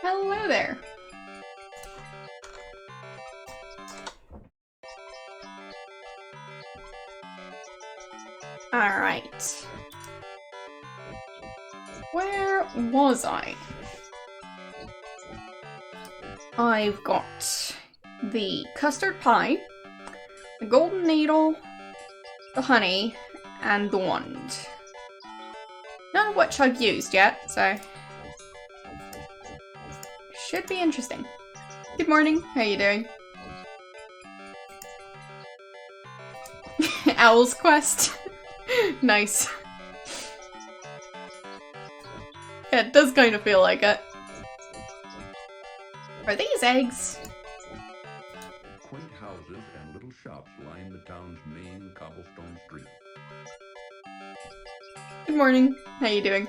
Hello there. Alright. Where was I? I've got the custard pie, the golden needle, the honey, and the wand. None of which I've used yet, so should be interesting. Good morning, how you doing? Owl's Quest. Nice. Yeah, it does kind of feel like it. Are these eggs? Quaint houses and little shops line the town's main cobblestone street. Good morning. How you doing?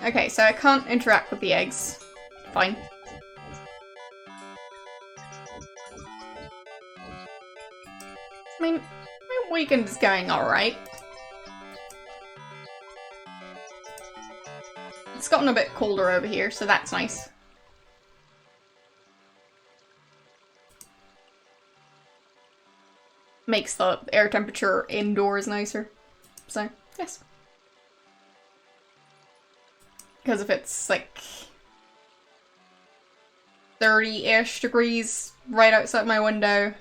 Okay, so I can't interact with the eggs. Fine. I mean, my weekend is going alright. It's gotten a bit colder over here, so that's nice. Makes the air temperature indoors nicer. So, yes. Because if it's like 30-ish degrees right outside my window,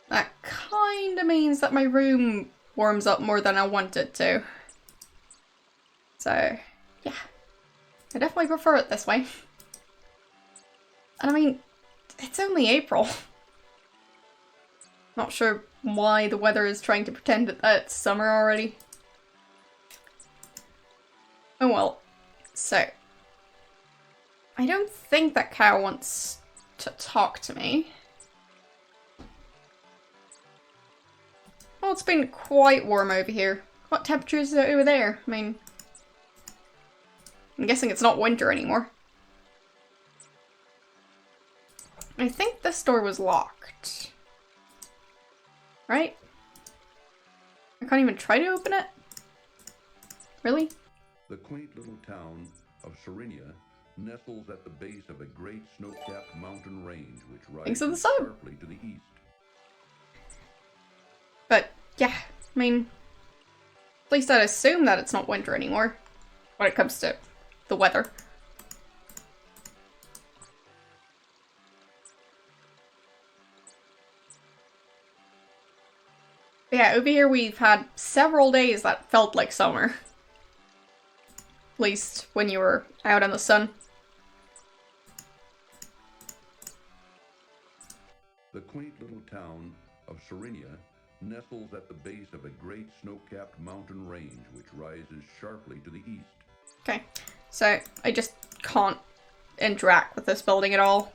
that kinda means that my room warms up more than I want it to. So, yeah. I definitely prefer it this way. And I mean, it's only April. Not sure why the weather is trying to pretend that it's summer already. Oh well. So, I don't think that cow wants to talk to me. Well, it's been quite warm over here. What temperature is it over there? I mean, I'm guessing it's not winter anymore. I think this door was locked. Right? I can't even try to open it? Really? The quaint little town of Serinia nestles at the base of a great snow-capped mountain range which rises sharply to the east. But, yeah, I mean, at least I'd assume that it's not winter anymore when it comes to the weather. But yeah, over here we've had several days that felt like summer. At least when you were out in the sun. The quaint little town of Serinia nestles at the base of a great snow-capped mountain range which rises sharply to the east. Okay, so I just can't interact with this building at all.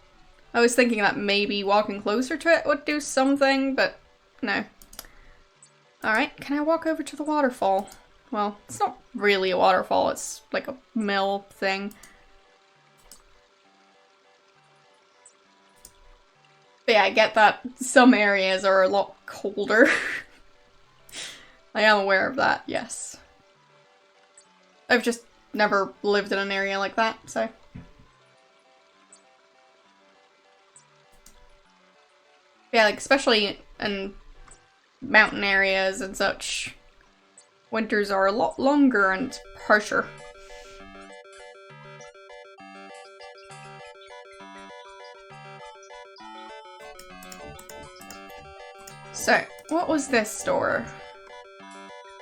I was thinking that maybe walking closer to it would do something, but no. Alright, can I walk over to the waterfall? Well, it's not really a waterfall, it's like a mill thing. But yeah, I get that some areas are a lot colder. I am aware of that, yes. I've just never lived in an area like that, so. Yeah, like especially in mountain areas and such, winters are a lot longer and harsher. So, what was this store?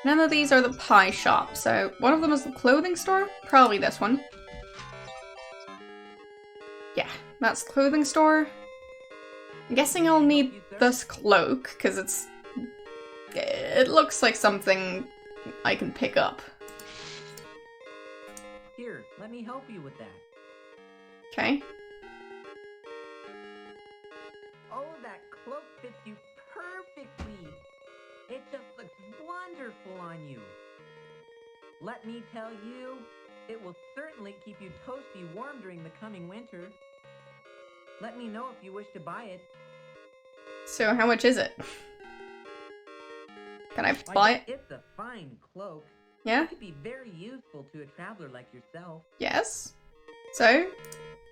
None of these are the pie shop, so one of them is the clothing store? Probably this one. Yeah, that's the clothing store. I'm guessing I'll need this cloak, because it looks like something I can pick up. Here, let me help you with that. Okay. Oh, that cloak fits you perfectly. It just looks wonderful on you. Let me tell you, it will certainly keep you toasty warm during the coming winter. Let me know if you wish to buy it. So how much is it? Can I buy it? It's a fine cloak. Yeah? It could be very useful to a traveler like yourself. Yes? So?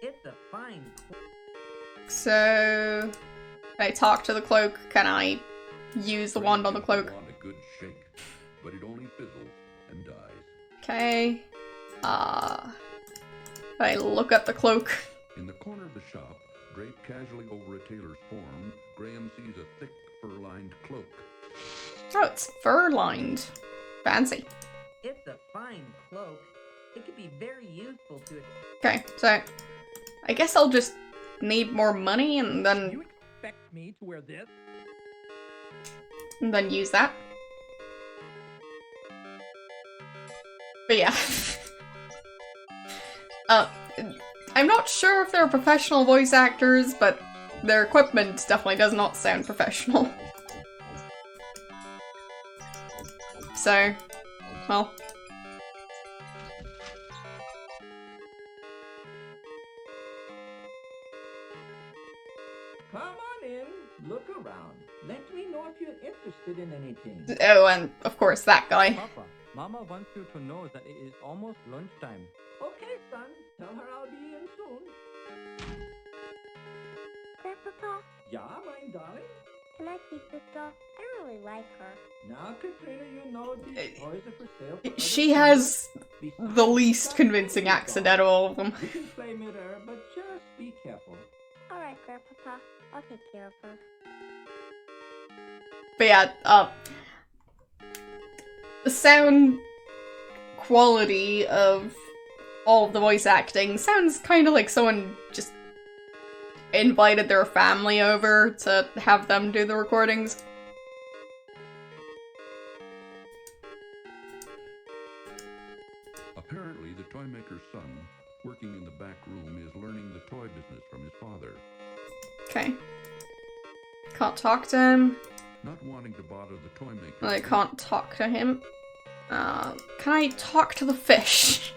It's a fine So... Can I talk to the cloak? Can I use the wand on the cloak? Wand a good shake, but it only fizzles and dies. Okay. I look at the cloak. In the corner of the shop, draped casually over a tailor's form, Graham sees a thick, fur-lined cloak. Oh, it's fur-lined. Fancy. It's a fine cloak. It could be very useful to it. Okay, so I guess I'll just need more money and then You expect me to wear this? use that. But yeah. I'm not sure if they're professional voice actors, but their equipment definitely does not sound professional. So, well. Come on in, look around. Let me know if you're interested in anything. Oh, and of course that guy. Papa, Mama wants you to know that it is almost lunchtime. Okay, son, tell her I'll be in soon. Grandpapa, Yeah, my darling? can I keep this doll? I really like her. Now, Katrina, you know these toys are for sale. For She other has people. the Besides, least son, convincing you accent doll. out of all of them. You can play with her, but just be careful. Alright, Grandpapa, I'll take care of her. But yeah, the sound quality of all of the voice acting sounds kind of like someone just invited their family over to have them do the recordings. Apparently, the toy maker's son, working in the back room, is learning the toy business from his father. Okay. Can't talk to him. Not wanting to bother the toy maker. I can't talk to him. Can I talk to the fish?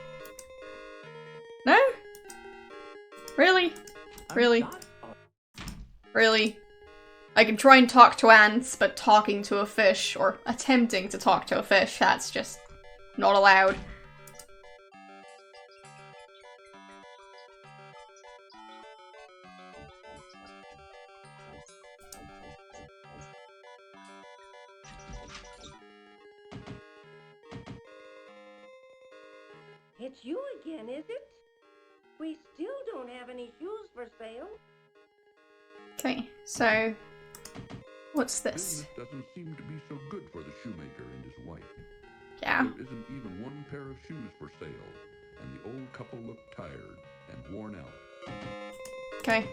No? Really? Really? Really? I can try and talk to ants, but talking to a fish, or attempting to talk to a fish, that's just not allowed. It's you again, is it? We still don't have any shoes for sale. Okay, so what's this? Business doesn't seem to be so good for the shoemaker and his wife. Yeah. There isn't even one pair of shoes for sale, and the old couple look tired and worn out. Okay.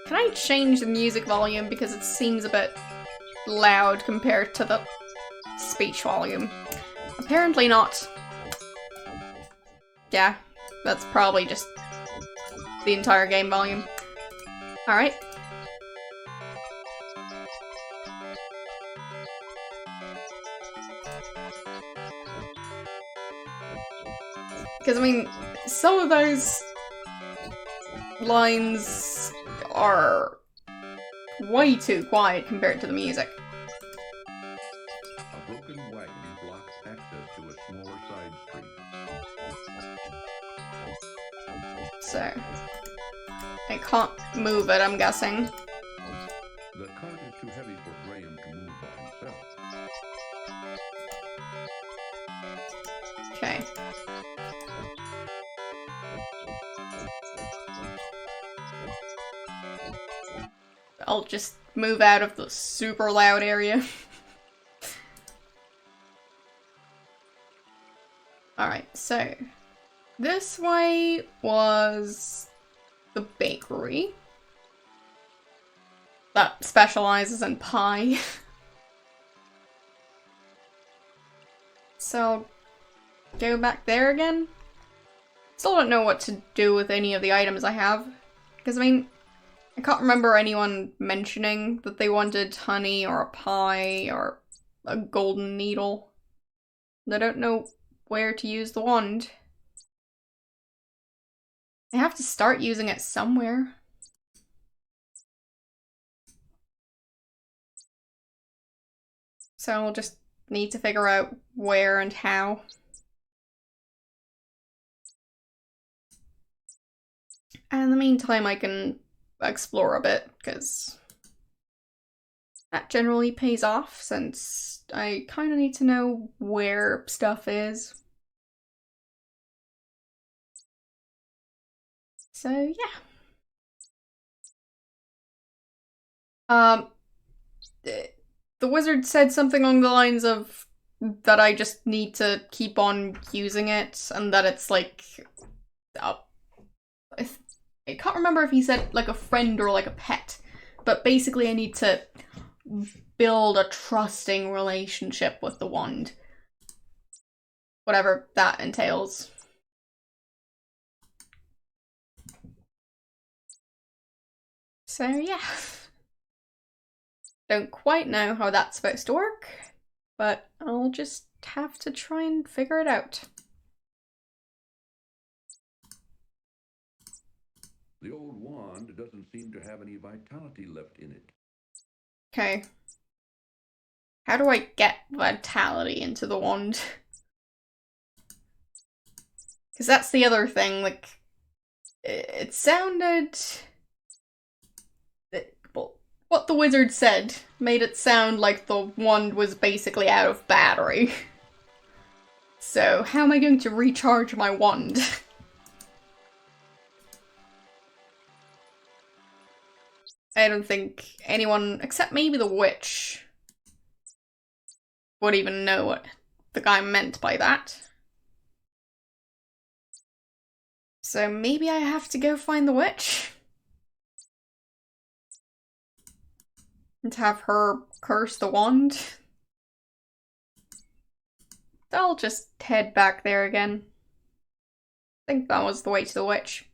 Can I change the music volume because it seems a bit loud compared to the speech volume? Apparently not. Yeah, that's probably just the entire game volume. Alright. Because, I mean, some of those lines are way too quiet compared to the music. A broken wagon blocks access to a smaller side street. So, I can't move it, I'm guessing. The cart is too heavy for Graham to move by himself. Okay. I'll just move out of the super loud area. Alright, so this way was the bakery that specializes in pie. So I'll go back there again. Still don't know what to do with any of the items I have. Because, I mean, I can't remember anyone mentioning that they wanted honey or a pie or a golden needle. I don't know where to use the wand. I have to start using it somewhere. So I'll just need to figure out where and how. And in the meantime, I can explore a bit, because that generally pays off, since I kind of need to know where stuff is. So, yeah. The wizard said something along the lines of that I just need to keep on using it, and that it's like, I can't remember if he said like a friend or like a pet, but basically I need to build a trusting relationship with the wand. Whatever that entails. So yeah. Don't quite know how that's supposed to work, but I'll just have to try and figure it out. The old wand doesn't seem to have any vitality left in it. Okay. How do I get vitality into the wand? Because that's the other thing, like, it sounded... Well, what the wizard said made it sound like the wand was basically out of battery. So, how am I going to recharge my wand? I don't think anyone, except maybe the witch, would even know what the guy meant by that. So maybe I have to go find the witch? And have her curse the wand? I'll just head back there again. I think that was the way to the witch.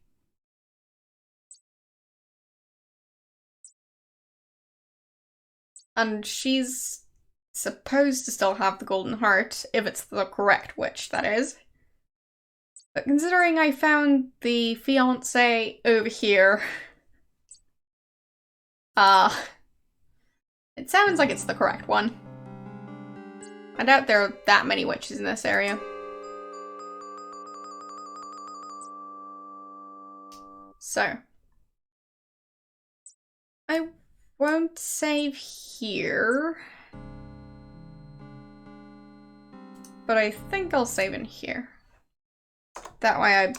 And she's supposed to still have the golden heart, if it's the correct witch, that is. But considering I found the fiancé over here, it sounds like it's the correct one. I doubt there are that many witches in this area. So, I won't save here, but I think I'll save in here. That way I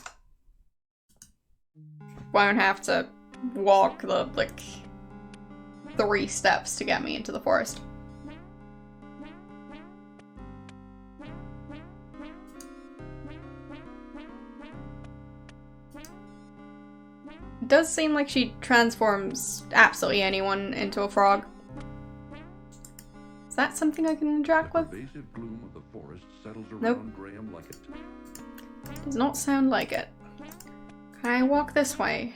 won't have to walk the, like, 3 steps to get me into the forest. It does seem like she transforms absolutely anyone into a frog. Is that something I can interact with? The pervasive gloom of the forest settles around Nope. Graham like it. Does not sound like it. Can I walk this way?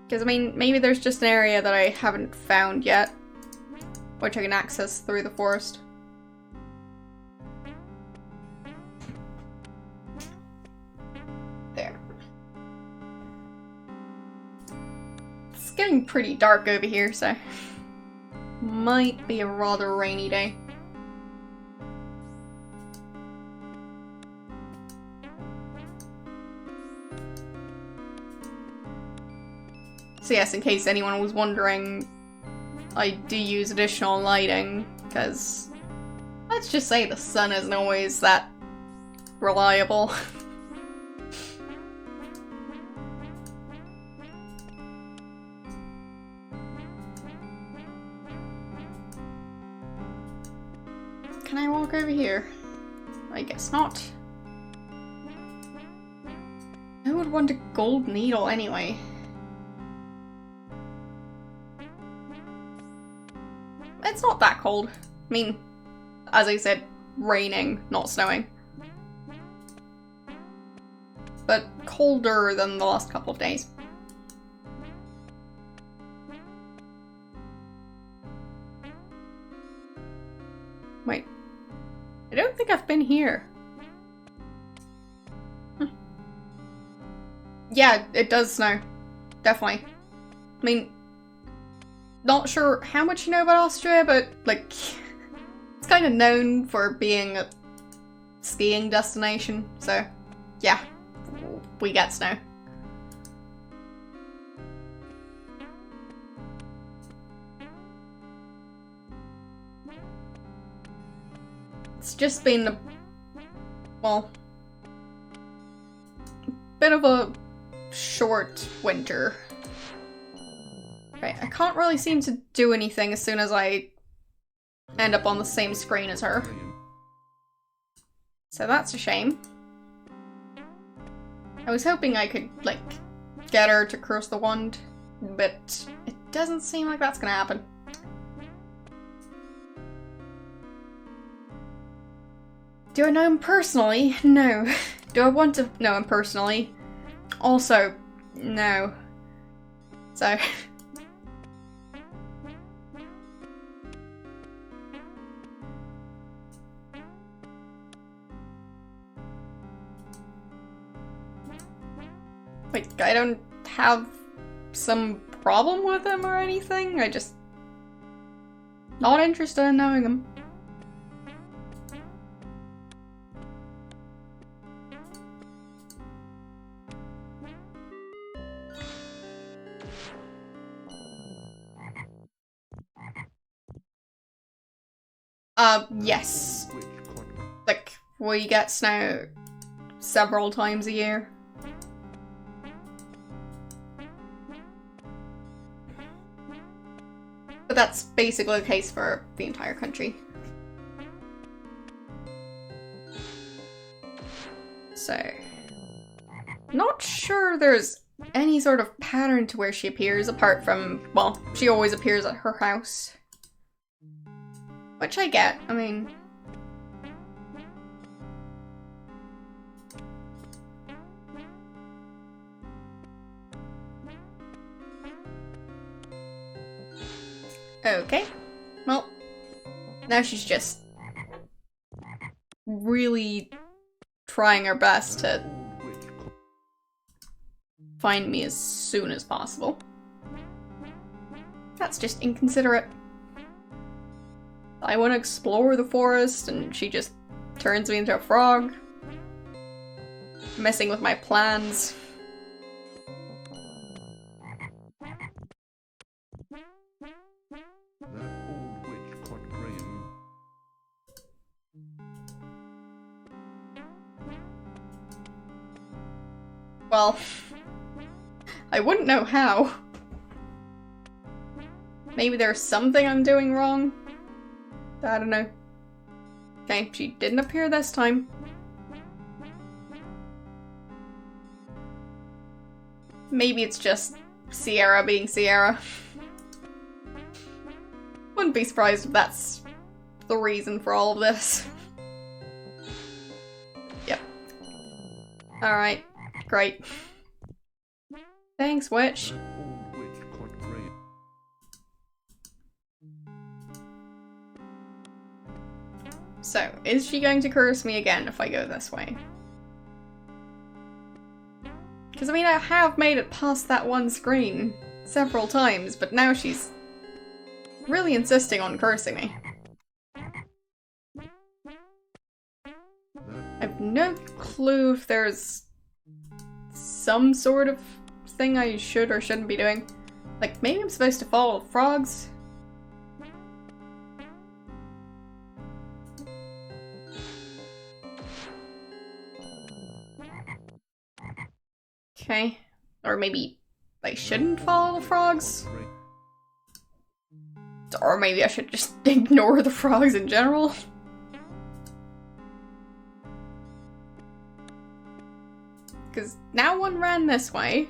Because, I mean, maybe there's just an area that I haven't found yet, which I can access through the forest. There. It's getting pretty dark over here, so might be a rather rainy day. So yes, in case anyone was wondering, I do use additional lighting, because let's just say the sun isn't always that reliable. Can I walk over here? I guess not. Who would want a gold needle anyway? It's not that cold. I mean, as I said, raining, not snowing. But colder than the last couple of days. Wait. I don't think I've been here. Yeah, it does snow. Definitely. I mean, not sure how much you know about Austria, but like, it's kind of known for being a skiing destination, so yeah, we get snow. It's just been a, well, bit of a short winter. Right, I can't really seem to do anything as soon as I end up on the same screen as her. So that's a shame. I was hoping I could, like, get her to curse the wand, but it doesn't seem like that's gonna happen. Do I know him personally? No. Do I want to know him personally? Also, no. So... like, I don't have some problem with him or anything, I just... not interested in knowing him. Yes. Like, we get snow several times a year. But that's basically the case for the entire country. So, not sure there's any sort of pattern to where she appears apart from, well, she always appears at her house. Which I get, I mean... okay, well, now she's just really trying her best to find me as soon as possible. That's just inconsiderate. I want to explore the forest and she just turns me into a frog. Messing with my plans. Well, I wouldn't know how. Maybe there's something I'm doing wrong? I don't know. Okay, she didn't appear this time. Maybe it's just Sierra being Sierra. Wouldn't be surprised if that's the reason for all of this. Yep. Alright, great. Thanks, witch. So, is she going to curse me again if I go this way? Because, I mean, I have made it past that one screen several times, but now she's really insisting on cursing me. I've no clue if there's some sort of thing I should or shouldn't be doing. Like, maybe I'm supposed to follow the frogs? Okay. Or maybe I shouldn't follow the frogs? Or maybe I should just ignore the frogs in general? Because now one ran this way.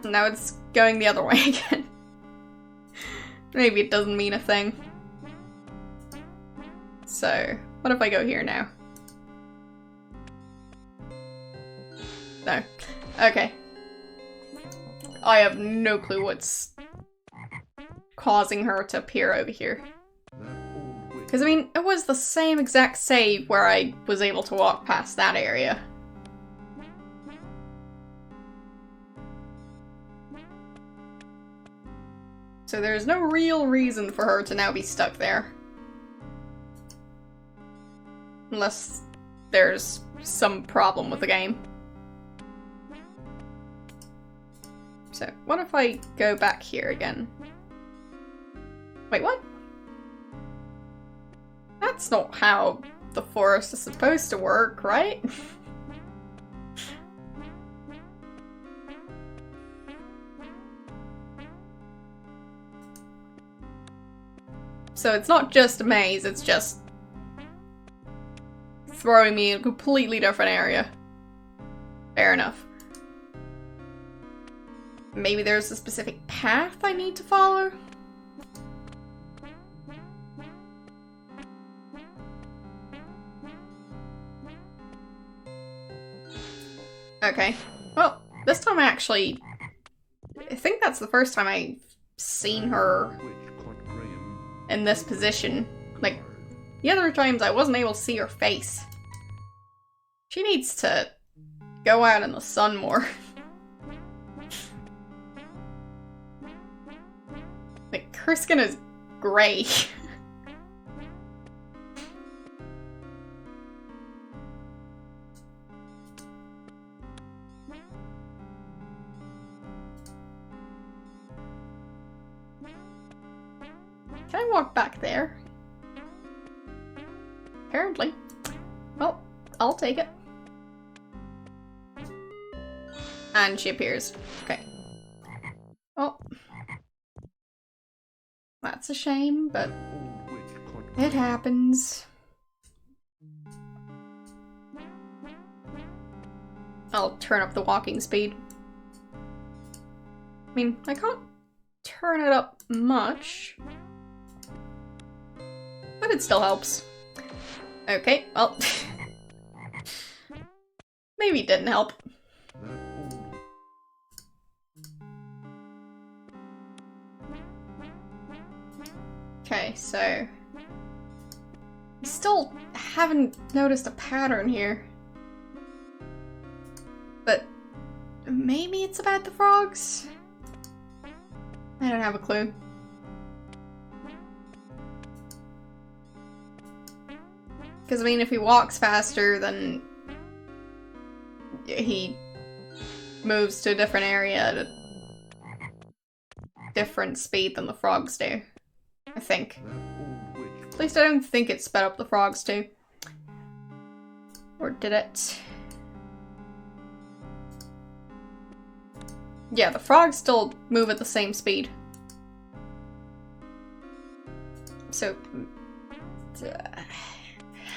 Now it's going the other way again. Maybe it doesn't mean a thing. So, what if I go here now? No. Okay. I have no clue what's causing her to appear over here. Because, I mean, it was the same exact save where I was able to walk past that area. So there's no real reason for her to now be stuck there. Unless there's some problem with the game. So, what if I go back here again? Wait, what? That's not how the forest is supposed to work, right? So it's not just a maze, it's just throwing me in a completely different area. Fair enough. Maybe there's a specific path I need to follow? Okay. Well, this time I think that's the first time I've seen her in this position. Like, the other times I wasn't able to see her face. She needs to go out in the sun more. Like, her skin is gray. Can I walk back there? Apparently. Well, I'll take it. And she appears. Okay. Well. That's a shame, but it happens. I'll turn up the walking speed. I mean, I can't turn it up much, but it still helps. Okay, well, maybe it didn't help. Okay, so I still haven't noticed a pattern here. But maybe it's about the frogs? I don't have a clue. Because, I mean, if he walks faster, then he moves to a different area at a different speed than the frogs do. I think. At least I don't think it sped up the frogs too. Or did it? Yeah, the frogs still move at the same speed. So,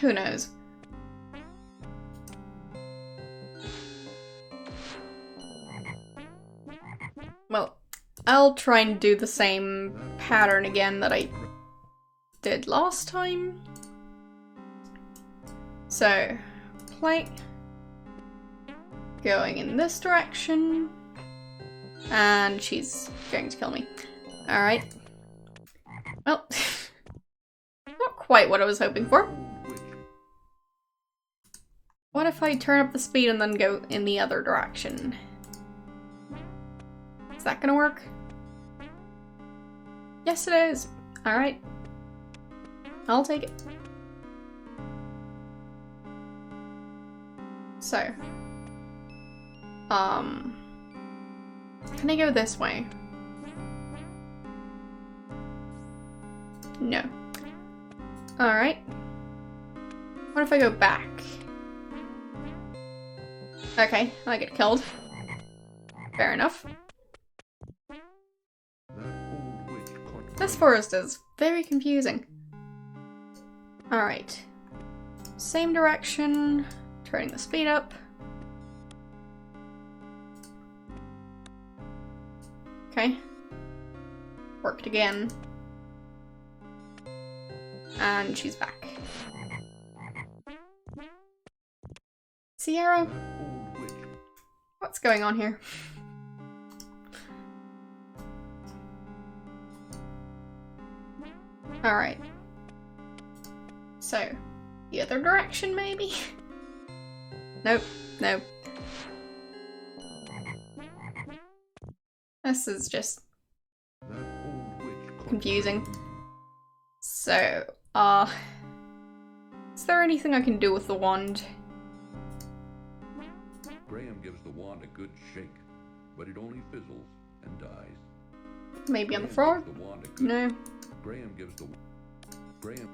who knows? Well, I'll try and do the same pattern again that I did last time. So, plate going in this direction, and she's going to kill me. Alright. Well, not quite what I was hoping for. What if I turn up the speed and then go in the other direction? Is that gonna work? Yes, it is. Alright. I'll take it. So. Can I go this way? No. Alright. What if I go back? Okay, I get killed. Fair enough. This forest is very confusing. Alright. Same direction. Turning the speed up. Okay. Worked again. And she's back. Sierra? What's going on here? Alright. So, the other direction maybe? Nope, nope. This is just confusing. So, is there anything I can do with the wand? Graham gives the wand a good shake, but it only fizzles and dies. Maybe on the Graham floor? gives the wand a good No. Graham gives the Graham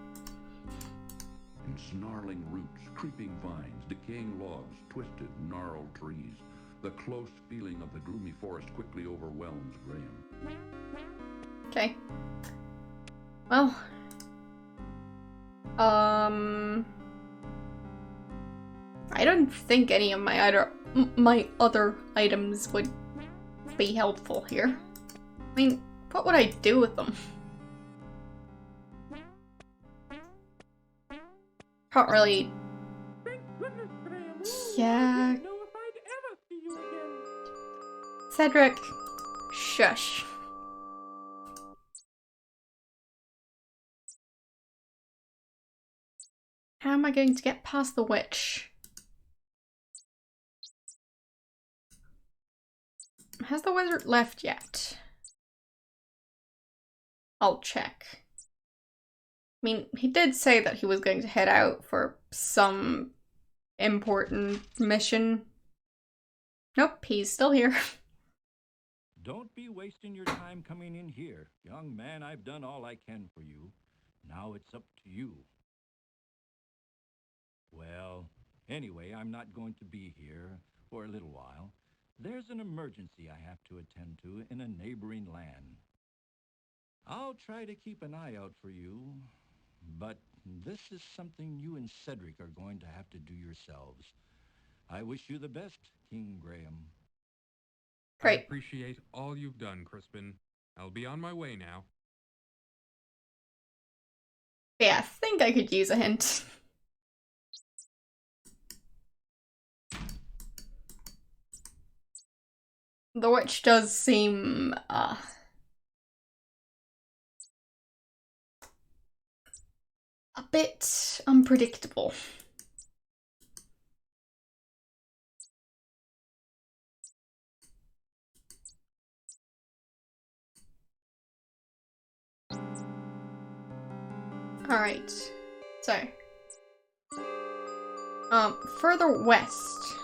and snarling roots, creeping vines, decaying logs, twisted, gnarled trees. The close feeling of the gloomy forest quickly overwhelms Graham. Okay. Well. I don't think any of my other items would be helpful here. I mean, what would I do with them? Can't really. Thank goodness, Graham. Ooh, Yeah. I didn't know if I'd ever see you again. Cedric, shush. How am I going to get past the witch? Has the wizard left yet? I'll check. I mean, he did say that he was going to head out for some important mission. Nope, he's still here. Don't be wasting your time coming in here. Young man, I've done all I can for you. Now it's up to you. Well, anyway, I'm not going to be here for a little while. There's an emergency I have to attend to in a neighboring land. I'll try to keep an eye out for you, but this is something you and Cedric are going to have to do yourselves. I wish you the best, King Graham. Great. I appreciate all you've done, Crispin. I'll be on my way now. Yeah, I think I could use a hint. The witch does seem, a bit unpredictable. Alright, so. Further west.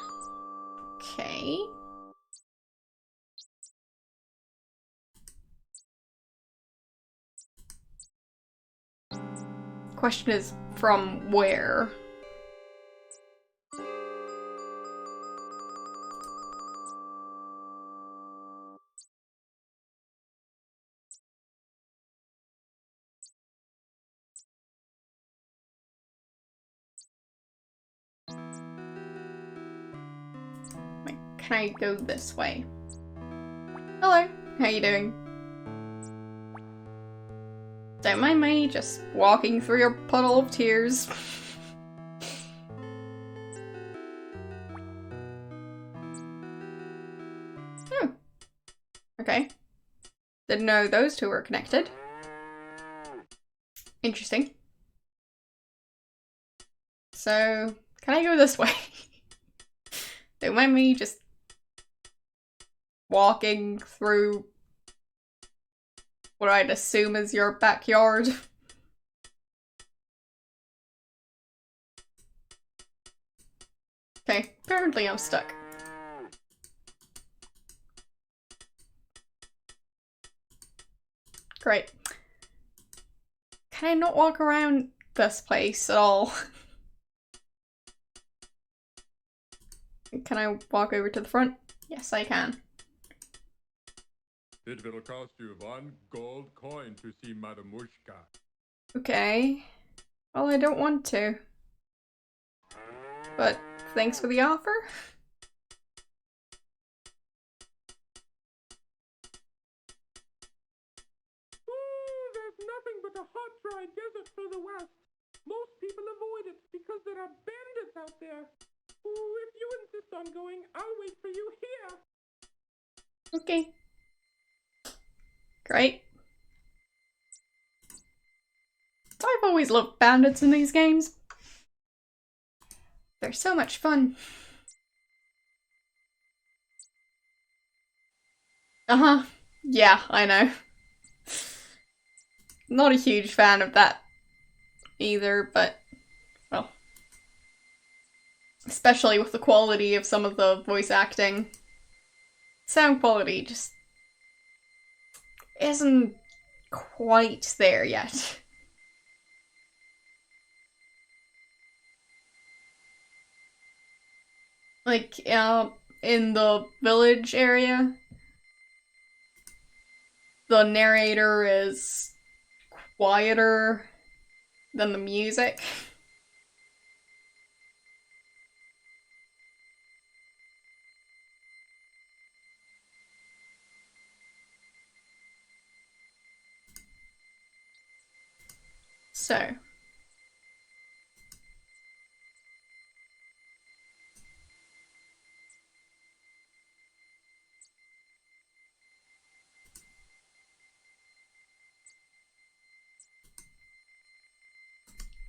Okay. Question is, from where? Wait, can I go this way? Hello, how you doing? Don't mind me, just walking through your puddle of tears. Oh. Okay. Didn't know those two were connected. Interesting. So, can I go this way? Don't mind me, just walking through what I'd assume is your backyard. Okay, apparently I'm stuck. Great. Can I not walk around this place at all? Can I walk over to the front? Yes, I can. It will cost you 1 gold coin to see Madamushka. Okay. Well, I don't want to. But thanks for the offer. Ooh, there's nothing but a hot, dry desert for the west. Most people avoid it because there are bandits out there. Ooh, if you insist on going, I'll wait for you here. Okay. Great. I've always loved bandits in these games. They're so much fun. Uh-huh. Yeah, I know. Not a huge fan of that either, but, well, especially with the quality of some of the voice acting. Sound quality just isn't quite there yet. Like, in the village area, the narrator is quieter than the music. So.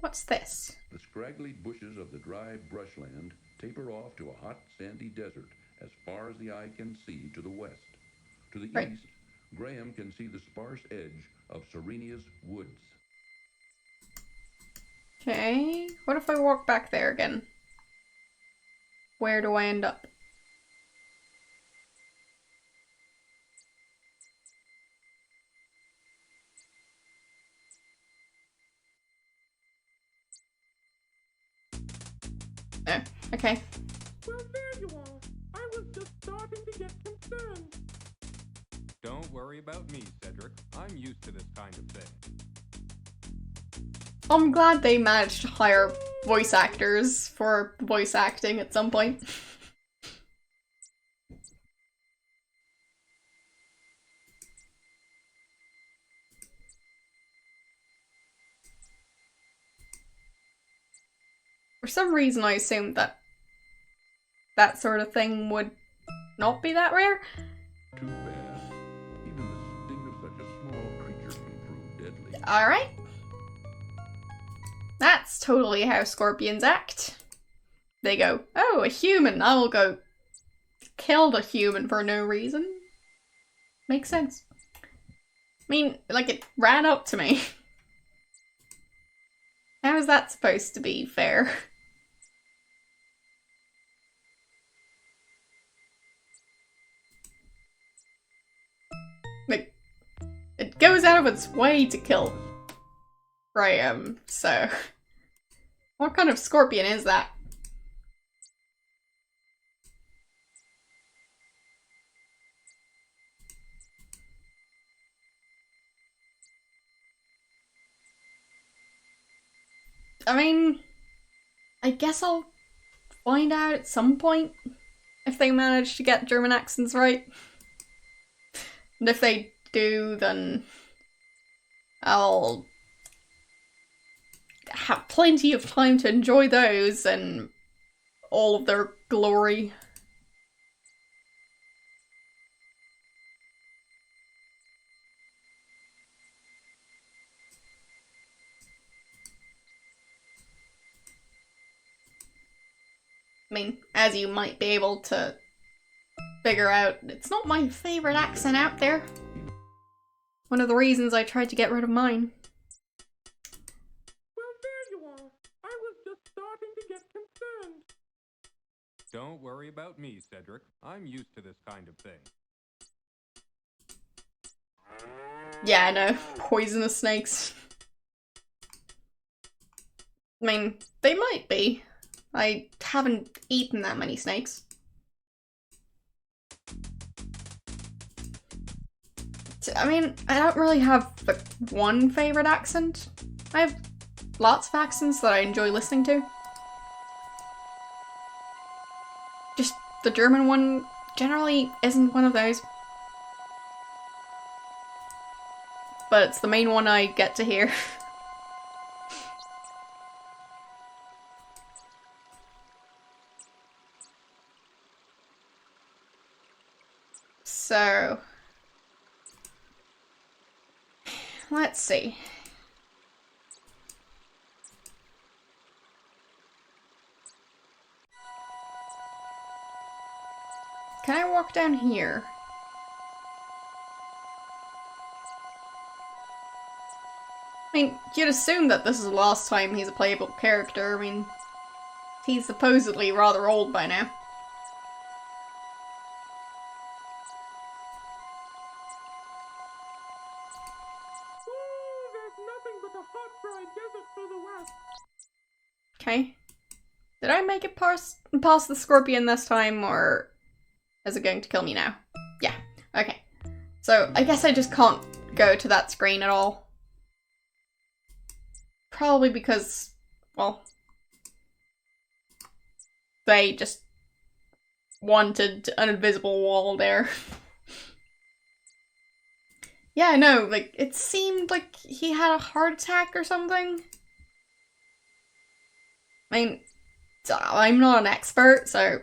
What's this? The scraggly bushes of the dry brushland taper off to a hot, sandy desert as far as the eye can see to the west. To the Right. east, Graham can see the sparse edge of Serenia's woods. Okay, what if I walk back there again? Where do I end up? Oh, okay. Well, there you are. I was just starting to get concerned. Don't worry about me, Cedric. I'm used to this kind of thing. I'm glad they managed to hire voice actors for voice acting at some point. For some reason I assumed that that sort of thing would not be that rare. Too bad. Even the sting of such a small creature can prove deadly. Alright. That's totally how scorpions act. They go, oh, a human, I will go kill the human for no reason. Makes sense. I mean, like, it ran up to me. How is that supposed to be fair? Like, it goes out of its way to kill Graham, so... What kind of scorpion is that? I mean, I guess I'll find out at some point if they manage to get German accents right. And if they do, then I'll have plenty of time to enjoy those and all of their glory. I mean, as you might be able to figure out, it's not my favorite accent out there. One of the reasons I tried to get rid of mine. Well, there you are. I was just starting to get concerned. Don't worry about me, Cedric. I'm used to this kind of thing. Yeah, I know. Poisonous snakes. I mean, they might be. I haven't eaten that many snakes. I mean, I don't really have like one favorite accent. I have lots of accents that I enjoy listening to. Just the German one generally isn't one of those. But it's the main one I get to hear. So... let's see. Can I walk down here? mean, you'd assume that this is the last time he's a playable character. I mean, he's supposedly rather old by now. Ooh, there's nothing but a hot, dry desert to the west. Okay. Did I make it past the scorpion this time, or is it going to kill me now? Yeah. Okay. So, I guess I just can't go to that screen at all. Probably because, well, they just wanted an invisible wall there. Yeah, no, like, it seemed like he had a heart attack or something. I mean, I'm not an expert, so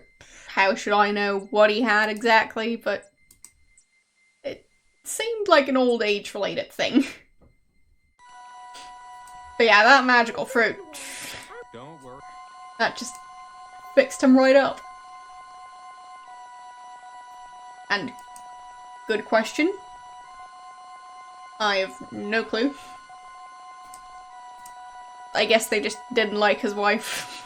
how should I know what he had exactly, but it seemed like an old age-related thing. But yeah, that magical fruit, Don't worry. that just fixed him right up. And good question. I have no clue. I guess they just didn't like his wife.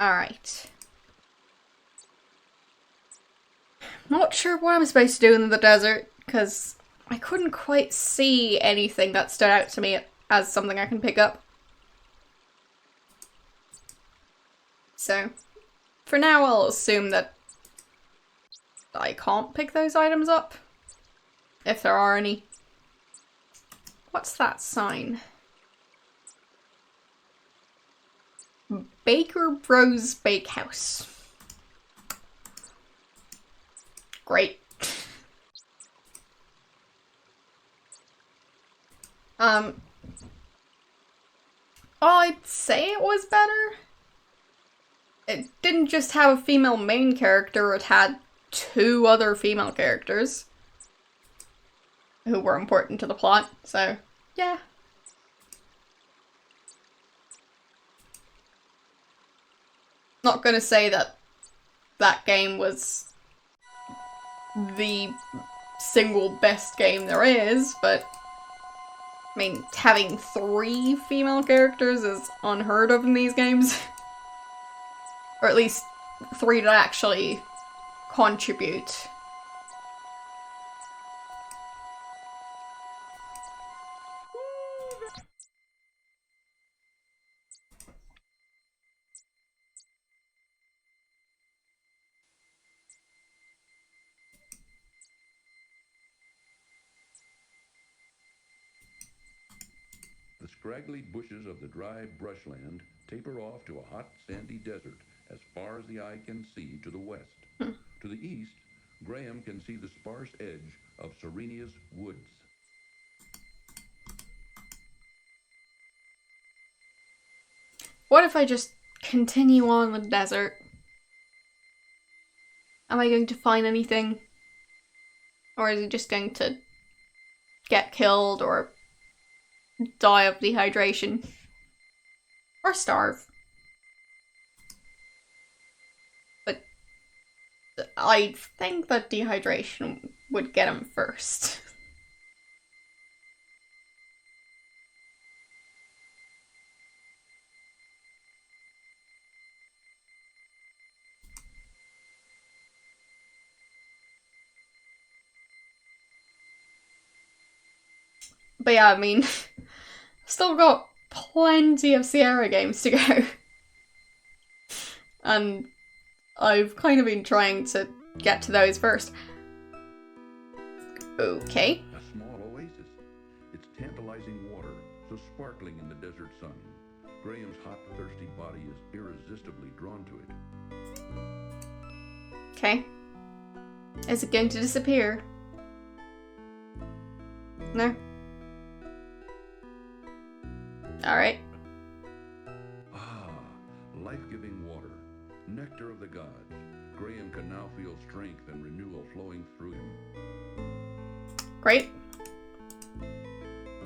Alright. Not sure what I'm supposed to do in the desert, because I couldn't quite see anything that stood out to me as something I can pick up. So, for now I'll assume that I can't pick those items up, if there are any. What's that sign? Baker Bros Bakehouse. Great. I'd say it was better. It didn't just have a female main character, it had 2 other female characters who were important to the plot, so yeah. Not gonna say that that game was the single best game there is, but I mean, having 3 female characters is unheard of in these games. Or at least 3 that actually contribute. The scraggly bushes of the dry brushland taper off to a hot, sandy desert as far as the eye can see to the west. To the east, Graham can see the sparse edge of Serenia's woods. What if I just continue on the desert? Am I going to find anything? Or is he just going to get killed or die of dehydration? Or starve? But I think that dehydration would get him first. But yeah, I mean, still got plenty of Sierra games to go. And I've kind of been trying to get to those first. Okay. A small oasis. Its tantalizing water, so sparkling in the desert sun. Graham's hot, thirsty body is irresistibly drawn to it. Okay. Is it going to disappear? No? Alright. Ah, life-giving water, nectar of the gods. Graham can now feel strength and renewal flowing through him. Great.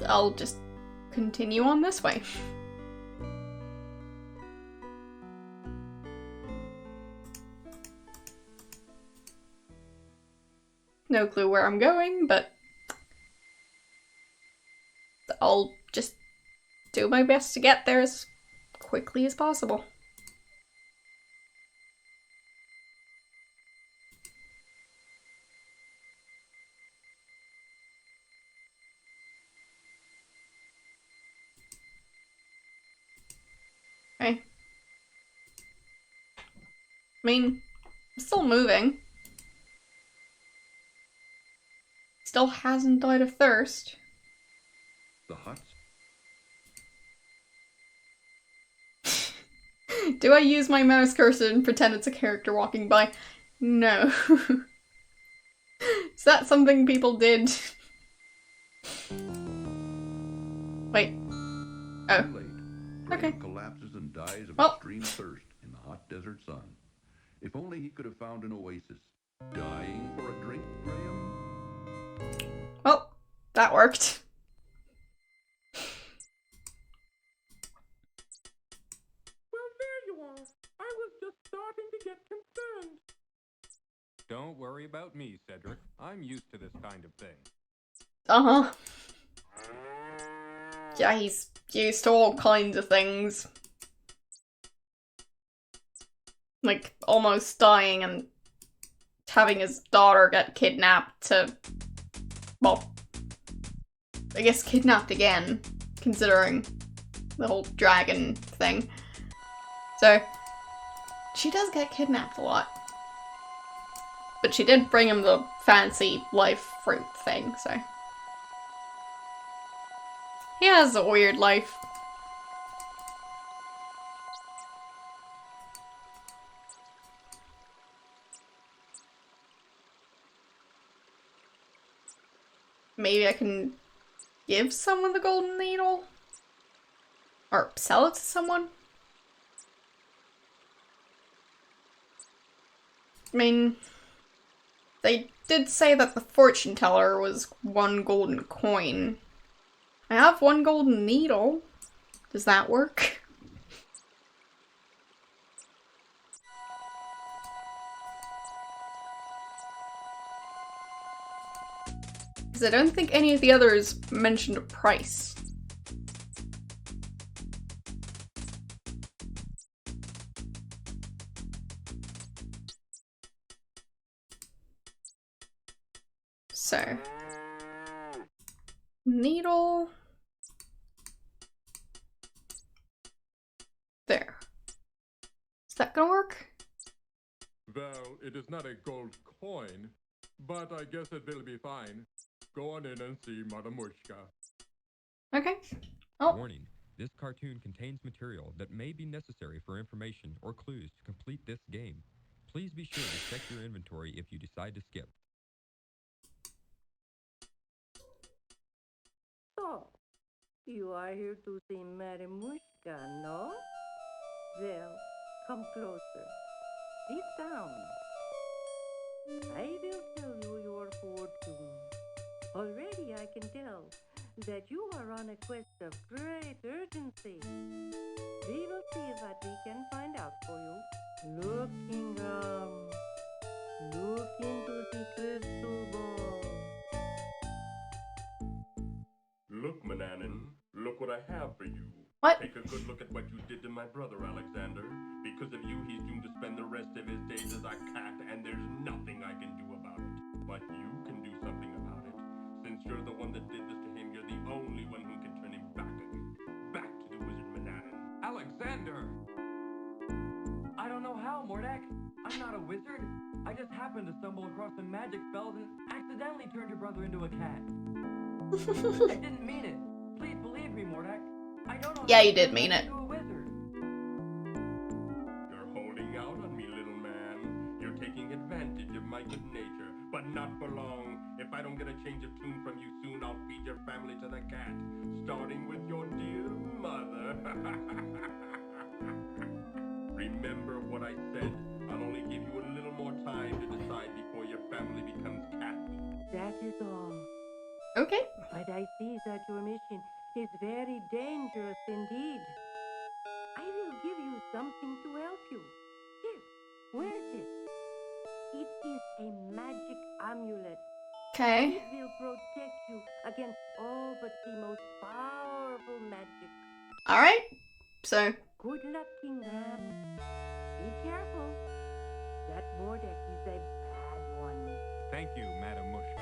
I'll just continue on this way. No clue where I'm going, but I'll just do my best to get there as quickly as possible. Okay. I mean, I'm still moving. Still hasn't died of thirst. The huts? Do I use my mouse cursor and pretend it's a character walking by? No. Is that something people did? Wait. Oh. Too late. Okay. Graham collapses and dies of Well. extreme thirst in the hot desert sun. If only he could have found an oasis. Dying for a drink, Graham? Well, that worked. Well, there you are. I was just starting to get concerned. Don't worry about me, Cedric. I'm used to this kind of thing. Uh-huh. Yeah, he's used to all kinds of things. Like, almost dying and having his daughter get kidnapped to... Well, I guess kidnapped again, considering the whole dragon thing. So, she does get kidnapped a lot. But she did bring him the fancy life fruit thing, so... He has a weird life. Maybe I can give someone the golden needle? Or sell it to someone? I mean, they did say that the fortune teller was 1 golden coin. I have 1 golden needle. Does that work? Because I don't think any of the others mentioned a price. So, needle. There. Is that gonna work? Well, it is not a gold coin, but I guess it will be fine. Go on in and see Madamushka. Okay. Oh. Warning. This cartoon contains material that may be necessary for information or clues to complete this game. Please be sure to check your inventory if you decide to skip. So, you are here to see Madamushka, no? Well, come closer. Sit down. I will tell you your fortune. Already I can tell that you are on a quest of great urgency. We will see what we can find out for you. Look, Ingram. Look into the crystal ball. Look, Mananan, look what I have for you. What? Take a good look at what you did to my brother, Alexander. Because of you, he's doomed to spend the rest of his days as a cat, and there's nothing I can do about it. But you can do something about it. Since you're the one that did this to him, you're the only one who can turn him back again. Back to the wizard Mananan. Alexander! I don't know how, Mordek. I'm not a wizard. I just happened to stumble across some magic spells and accidentally turned your brother into a cat. I didn't mean it. Please believe me, Mordek. I don't know. Yeah, you did mean it. Into a wizard. You're holding out on me, little man. You're taking advantage of my good nature, but not for long. If I don't get a change of tune from you soon, I'll feed your family to the cat, starting with your dear mother. Remember what I said. I'll only give you a little more time to decide before your family becomes cat. That is all. Okay. But I see that your mission is very dangerous indeed. I will give you something to help you. Here, wear this. It is a magic amulet Okay. It will protect you against all but the most powerful magic. Alright. So, Good luck, King Ram. Be careful. That Mordek is a bad one. Thank you, Madam Mushka.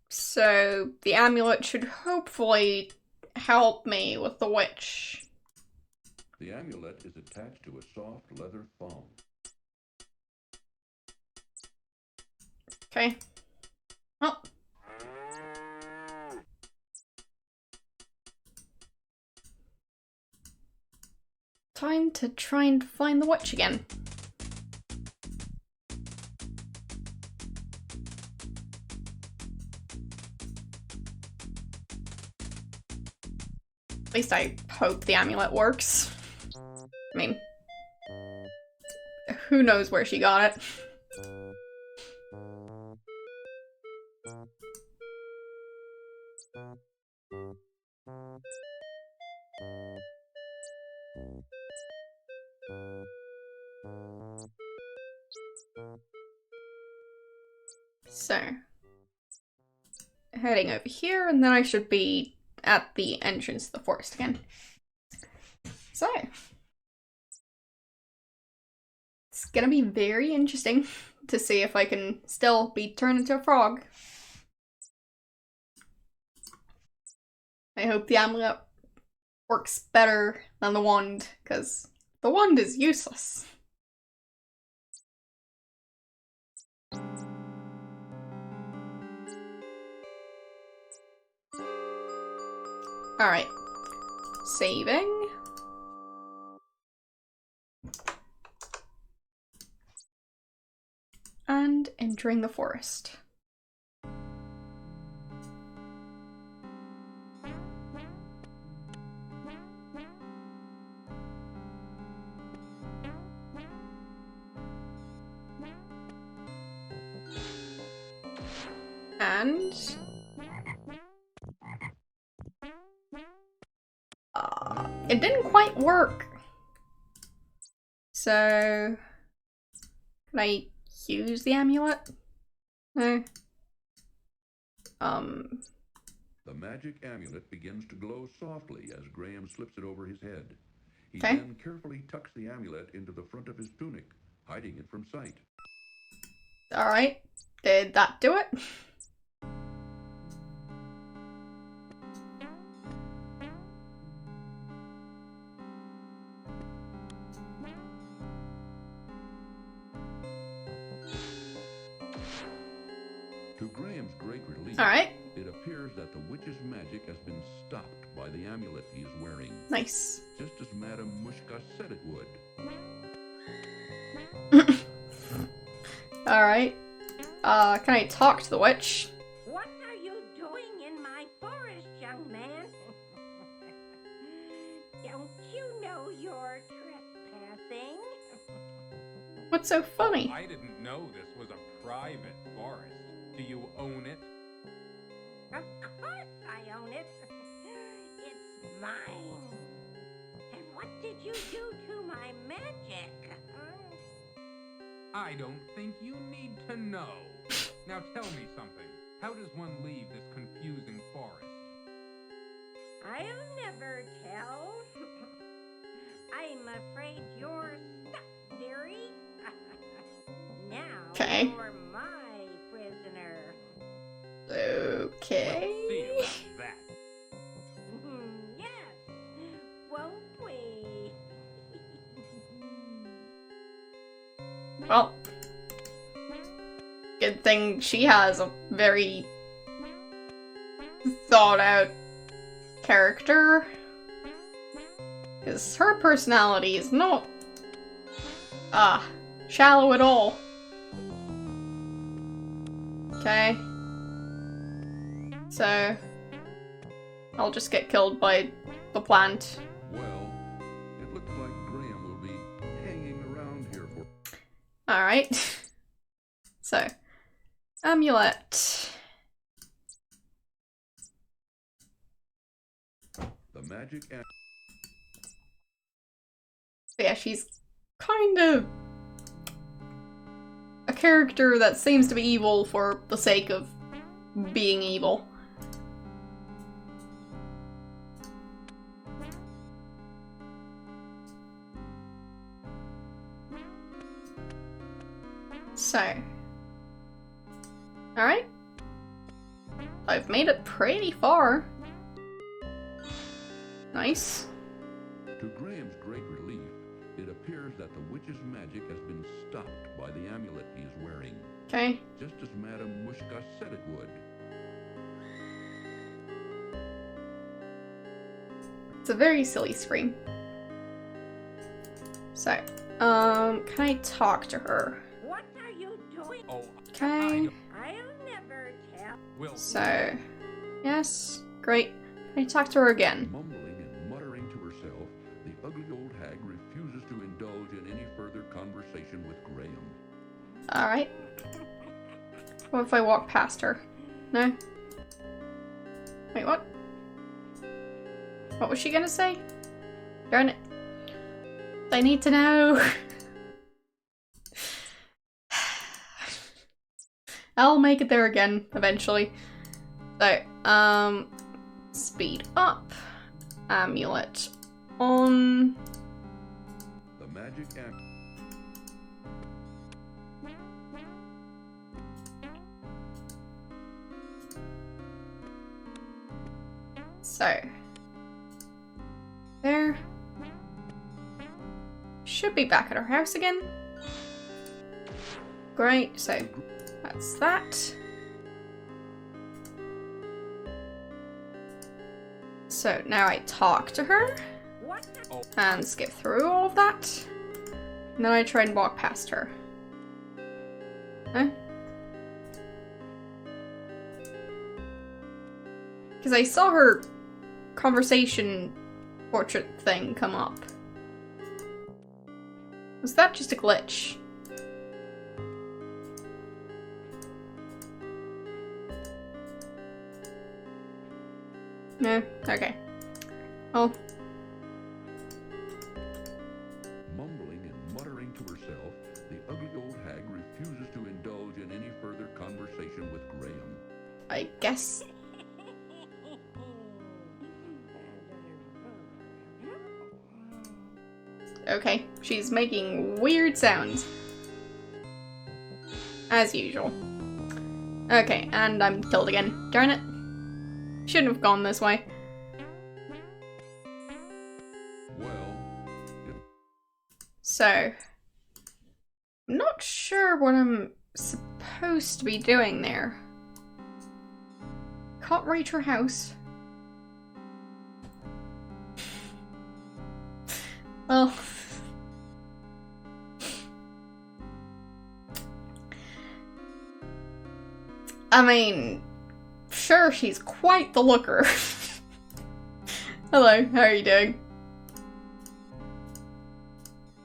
so the amulet should hopefully help me with the witch. The amulet is attached to a soft leather thong. Okay. Well. Time to try and find the witch again. At least I hope the amulet works. I mean, who knows where she got it. So, heading over here, and then I should be at the entrance to the forest again. So, it's gonna be very interesting to see if I can still be turned into a frog. I hope the amulet works better than the wand, because the wand is useless. Alright. Saving. And entering the forest. And it didn't quite work. So can I use the amulet? No. The magic amulet begins to glow softly as Graham slips it over his head. He Okay. then carefully tucks the amulet into the front of his tunic, hiding it from sight. Alright. Did that do it? To Graham's great relief, Alright. it appears that the witch's magic has been stopped by the amulet he is wearing. Nice. Just as Madame Mushka said it would. Alright. Can I talk to the witch? What are you doing in my forest, young man? Don't you know you're trespassing? What's so funny? I didn't know this was a private forest. Do you own it? Of course I own it. It's mine. And what did you do to my magic? I don't think you need to know. Now tell me something. How does one leave this confusing forest? I'll never tell. I'm afraid you're stuck, dearie. Now Okay. you're my prisoner. Okay. We'll see about that. Yes, won't we? Well, good thing she has a very thought out character. Because her personality is not shallow at all. Okay. So I'll just get killed by the plant. Well, it looks like Graham will be hanging around here for... Alright. So, amulet. The magic amulet. Yeah, she's kind of character that seems to be evil for the sake of being evil. So, alright. I've made it pretty far. Nice. To Graham's great relief, it appears that the witch's magic has been stopped by the amulet he is wearing. Okay. Just as Madame Mushka said it would. It's a very silly scream. So, can I talk to her? What are you doing? Oh, Okay. I'll never tell. Will. So, yes, great. Can I talk to her again? Mumbling and muttering to herself, the ugly old hag refuses to indulge in any further conversation with Graham. Alright. What if I walk past her? No? Wait, what? What was she gonna say? Darn it. I need to know. I'll make it there again, eventually. So, speed up. Amulet on. The magic amulet. So, there. Should be back at our house again. Great, so that's that. So now I talk to her and skip through all of that. And then I try and walk past her. Huh? Because I saw her conversation portrait thing come up. Was that just a glitch? No? Okay. Oh. Mumbling and muttering to herself, the ugly old hag refuses to indulge in any further conversation with Graham. I guess. Okay, she's making weird sounds. As usual. Okay, and I'm killed again. Darn it. Shouldn't have gone this way. Well, So, I'm not sure what I'm supposed to be doing there. Can't reach her house. Well, I mean, sure, she's quite the looker. Hello, how are you doing?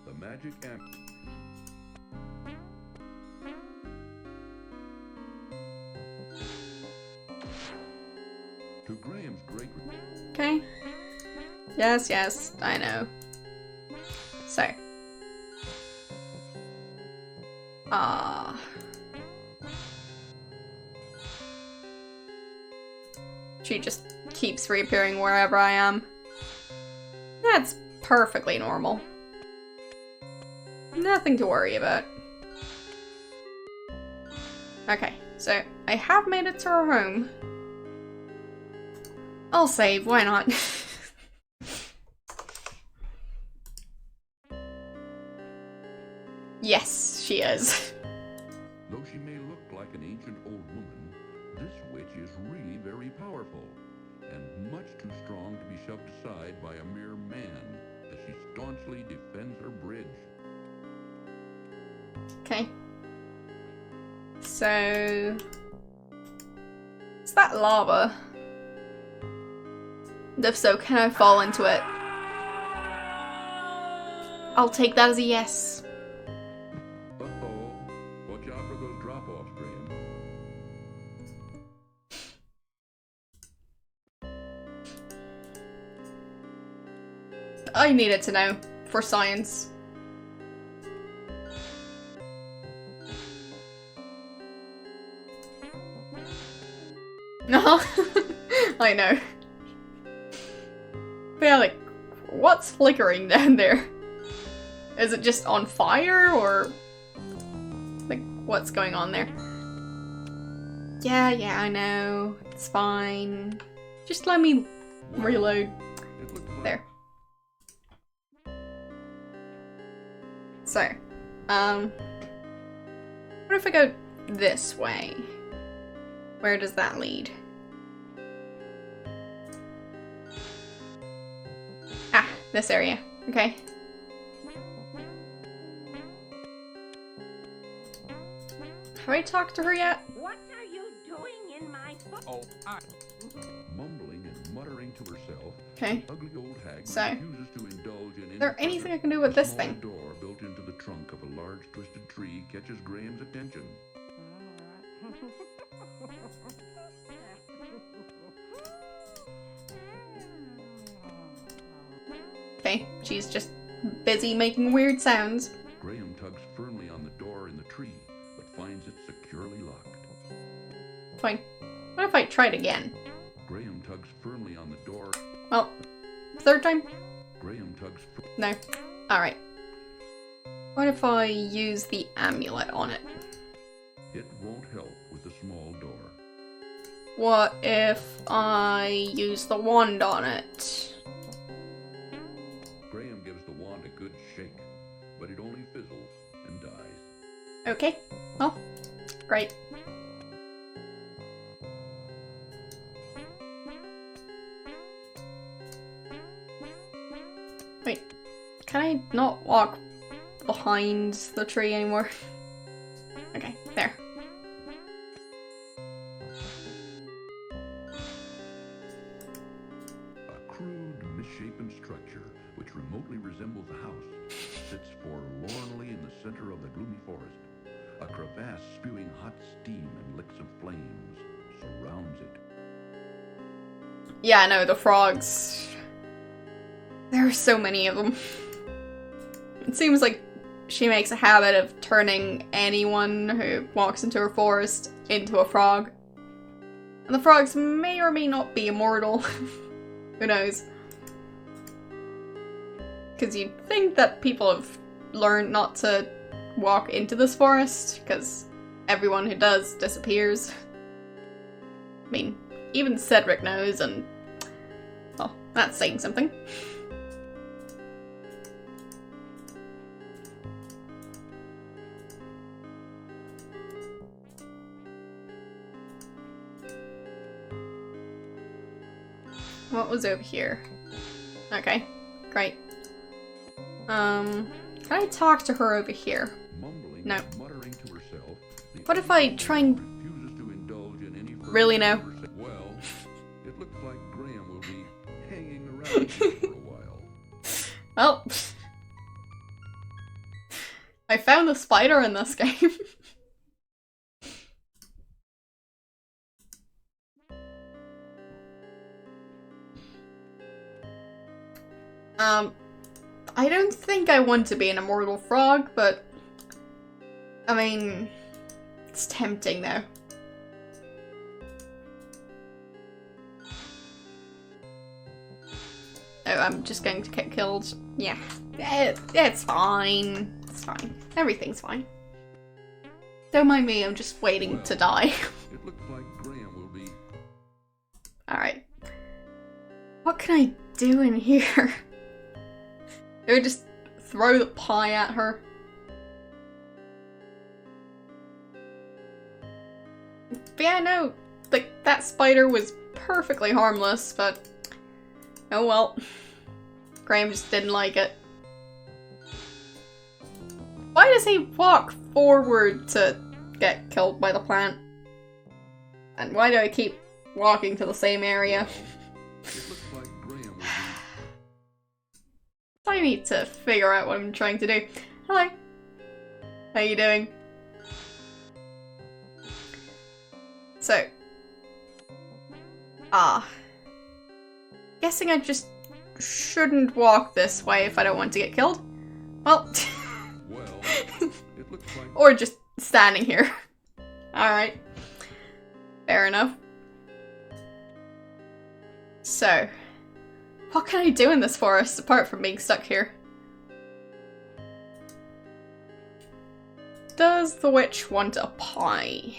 the magic amulet. To Graham's great Okay. Yes, yes, I know. So. She just keeps reappearing wherever I am. That's perfectly normal. Nothing to worry about. Okay, so I have made it to her home. I'll save, why not? Yes, she is. Though she may look like an ancient old woman, this witch is really very powerful, and much too strong to be shoved aside by a mere man, as she staunchly defends her bridge. Okay. So... is that lava? And if so, can I fall into it? I'll take that as a yes. Uh-oh. Watch out for those drop-offs, Graham. I needed to know, for science. I know. But yeah, like, what's flickering down there? Is it just on fire, or like, what's going on there? Yeah, I know. It's fine. Just let me reload. There. So, what if I go this way? Where does that lead? Ah, this area. Okay. Have I talked to her yet? What are you doing in my foot? Oh, Mumbling and muttering to herself, Okay. the ugly old hag So, refuses to indulge in is there anything I can do with this thing? A door built into the trunk of a large twisted tree catches Graham's attention. Okay, she's just busy making weird sounds. Graham tugs firmly on the door in the tree, but finds it securely locked. Fine. What if I tried again? Graham tugs firmly on the door. Well, third time? Graham tugs. No. Alright. What if I use the amulet on it? It won't help with the small door. What if I use the wand on it? Graham gives the wand a good shake, but it only fizzles and dies. Okay. Well, great. Wait, can I not walk behind the tree anymore? Okay, there. A crude, misshapen structure, which remotely resembles a house, sits forlornly in the center of the gloomy forest. A crevasse spewing hot steam and licks of flames surrounds it. Yeah, no, the frogs. There are so many of them. It seems like she makes a habit of turning anyone who walks into her forest into a frog. And the frogs may or may not be immortal. Who knows? Because you'd think that people have learned not to walk into this forest, because everyone who does disappears. I mean, even Cedric knows, and well, that's saying something. What was over here? Okay, great. Can I talk to her over here? Mumbling, No. muttering to herself, What if I try and refuses to indulge in any further really know? Well, it looks like Graham will be hanging around here for a while. Well, I found the spider in this game. I don't think I want to be an immortal frog, but I mean, it's tempting though. Oh, I'm just going to get killed. Yeah, it's fine. It's fine. Everything's fine. Don't mind me, I'm just waiting to die. It looks like Graham will be. Alright. What can I do in here? Do I just throw the pie at her? But yeah, no, like, that spider was perfectly harmless, but oh well. Graham just didn't like it. Why does he walk forward to get killed by the plant? And why do I keep walking to the same area? It looks like Graham will be. I need to figure out what I'm trying to do. Hello. How you doing? So. Guessing I just shouldn't walk this way if I don't want to get killed. Well. Well, it looks like. Or just standing here. Alright. Fair enough. So, what can I do in this forest apart from being stuck here? Does the witch want a pie?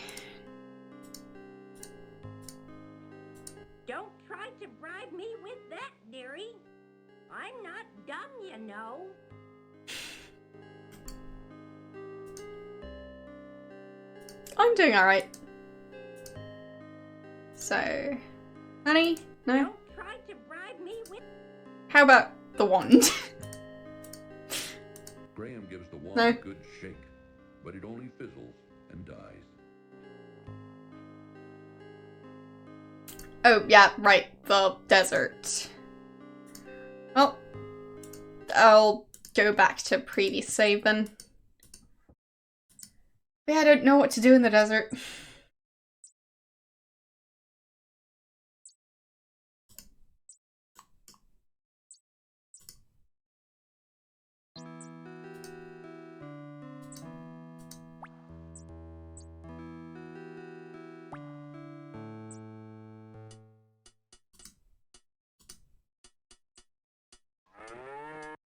Don't try to bribe me with that, dearie. I'm not dumb, you know. I'm doing alright. So, honey? No? Don't try to bribe me with... How about the wand? Graham gives the wand No. a good shake, but it only fizzles and dies. Oh, yeah, right. The desert. Well, I'll go back to previous save then. Yeah, I don't know what to do in the desert.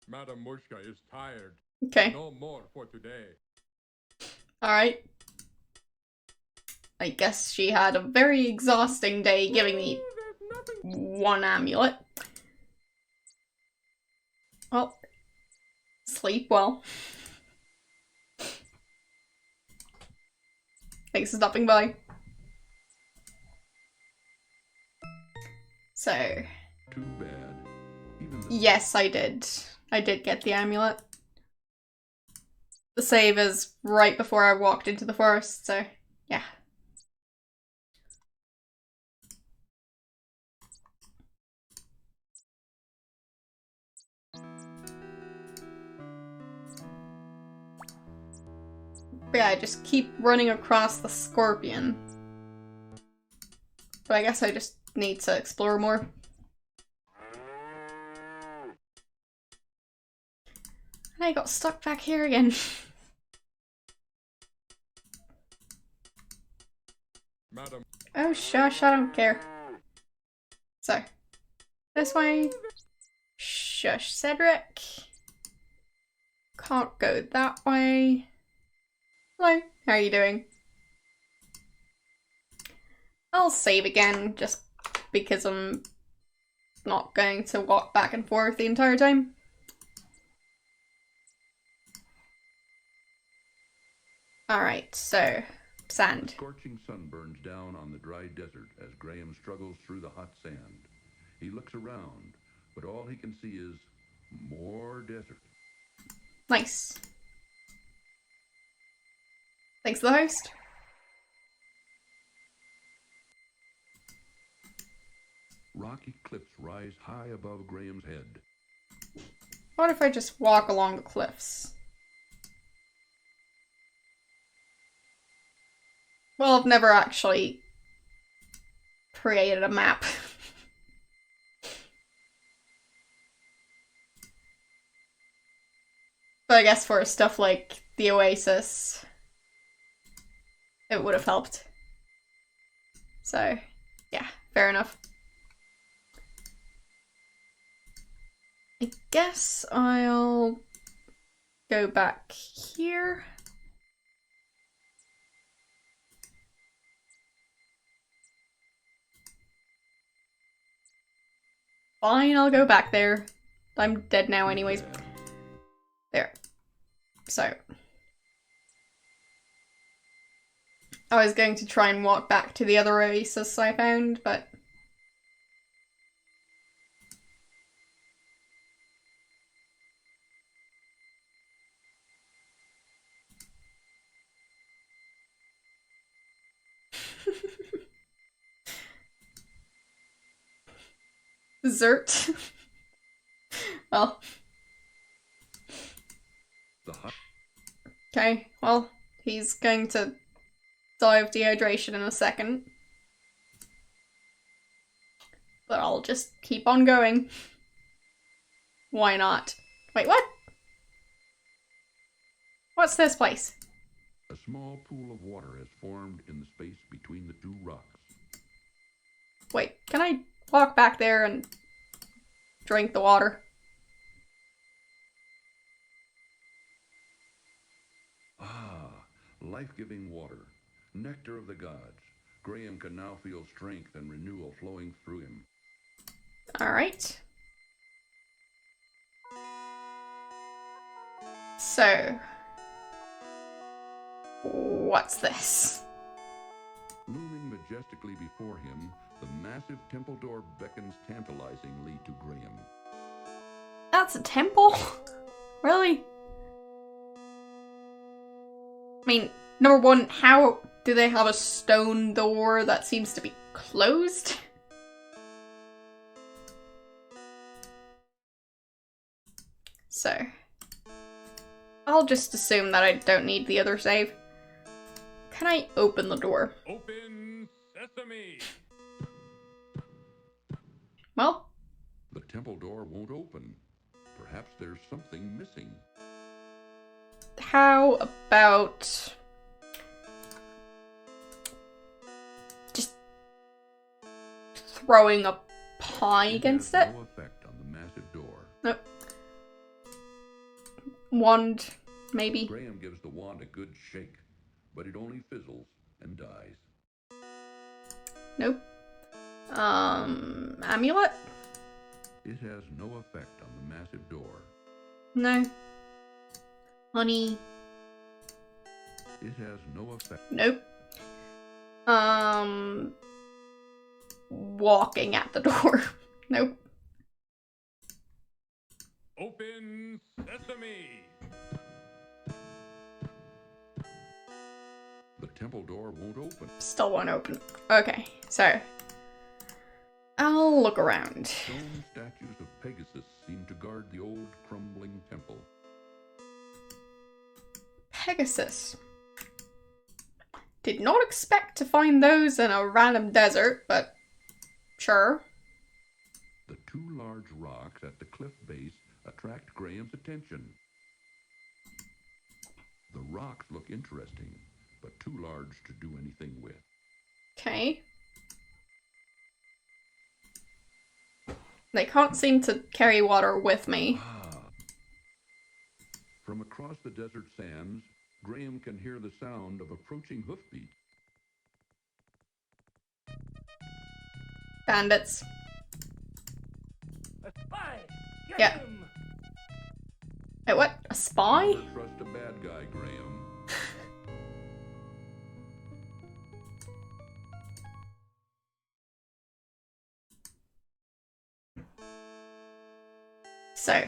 Madam Mushka is tired. Okay. No more for today. Alright. I guess she had a very exhausting day giving me one amulet. Well, sleep well. Thanks for stopping by. So, Too bad. Even the yes, I did. I did get the amulet. The save is right before I walked into the forest, so yeah. But yeah, I just keep running across the scorpion. But I guess I just need to explore more. And I got stuck back here again. Madam. Oh shush, I don't care. So, this way. Shush, Cedric. Can't go that way. Hello, how are you doing? I'll save again, just because I'm not going to walk back and forth the entire time. Alright, so, sand. scorching sun burns down on the dry desert as Graham struggles through the hot sand. He looks around, but all he can see is more desert. Nice. Thanks for the host. Rocky cliffs rise high above Graham's head. What if I just walk along the cliffs? Well, I've never actually created a map. But I guess for stuff like the Oasis, it would have helped. So, yeah, fair enough. I guess I'll go back here. Fine, I'll go back there. I'm dead now anyways. There. So. I was going to try and walk back to the other oasis I found, but... Zert. Well. Okay, well, he's going to die of dehydration in a second. But I'll just keep on going. Why not? Wait, what? What's this place? A small pool of water has formed in the space between the two rocks. Wait, can I walk back there and drink the water. Ah, life-giving water, nectar of the gods. Graham can now feel strength and renewal flowing through him. Alright. So, what's this? Looming majestically before him, the massive temple door beckons tantalizingly to Graham. That's a temple? Really? I mean, number one, how do they have a stone door that seems to be closed? So, I'll just assume that I don't need the other save. Can I open the door? Open sesame! Well, The temple door won't open. Perhaps there's something missing. how about just throwing a pie against it? No effect on the massive door. Nope. Wand, maybe. Graham gives the wand a good shake, but it only fizzles and dies. Nope. Amulet? It has no effect on the massive door. No. Honey? It has no effect. Nope. Walking at the door. Nope. Open sesame! The temple door won't open. Still won't open. Okay, so I'll look around. Stone statues of Pegasus seem to guard the old crumbling temple. Pegasus. Did not expect to find those in a random desert, but sure. The two large rocks at the cliff base attract Graham's attention. The rocks look interesting, but too large to do anything with. Okay. They can't seem to carry water with me. From across the desert sands, Graham can hear the sound of approaching hoofbeats. Bandits. A spy! Get Yeah. him! Wait, what? A spy? Never trust a bad guy, Graham. So,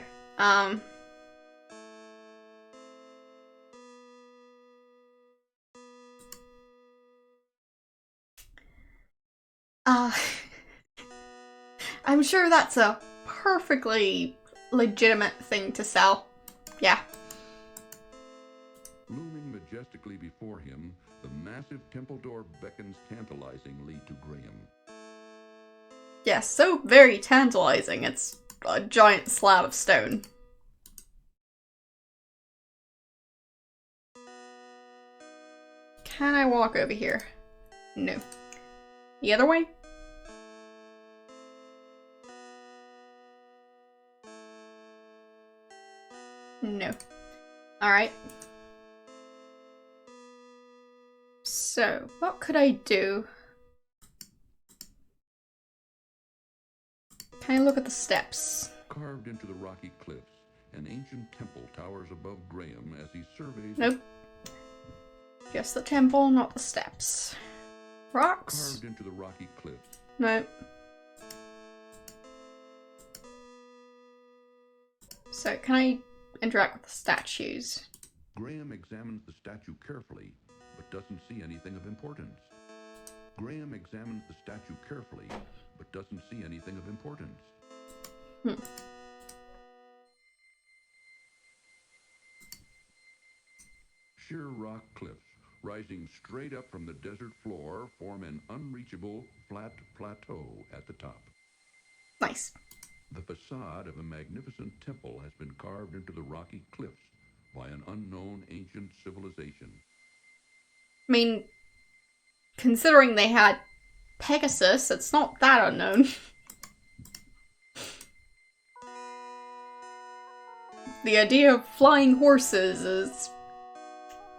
I'm sure that's a perfectly legitimate thing to sell. Yeah. Looming majestically before him, the massive temple door beckons tantalizingly to Graham. Yes, so very tantalizing. It's a giant slab of stone. Can I walk over here? No. The other way? No. Alright. So, what could I do? Can I look at the steps? Carved into the rocky cliffs, an ancient temple towers above Graham as he surveys. Nope. Just the temple, not the steps. Rocks? Carved into the rocky cliffs. Nope. So, can I interact with the statues? Graham examines the statue carefully, but doesn't see anything of importance. Graham examines the statue carefully, but doesn't see anything of importance. Sheer rock cliffs, rising straight up from the desert floor, form an unreachable, flat plateau at the top. Nice. The facade of a magnificent temple has been carved into the rocky cliffs by an unknown ancient civilization. I mean, considering they had Pegasus, it's not that unknown. the idea of flying horses is,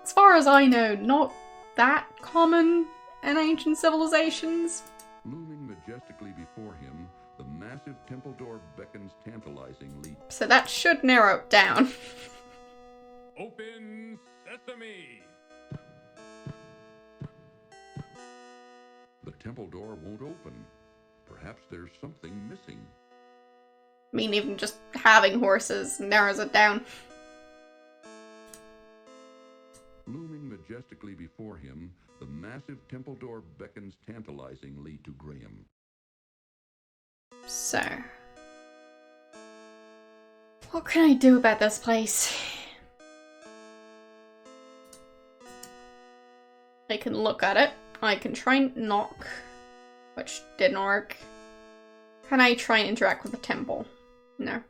as far as I know, not that common in ancient civilizations. Looming majestically before him, the massive temple door beckons tantalizingly. So that should narrow it down. Open sesame! The temple door won't open. Perhaps there's something missing. I mean, even just having horses narrows it down. Looming majestically before him, the massive temple door beckons tantalizingly to Graham. So, what can I do about this place? I can look at it. I can try and knock, which didn't work. Can I try and interact with the temple? No.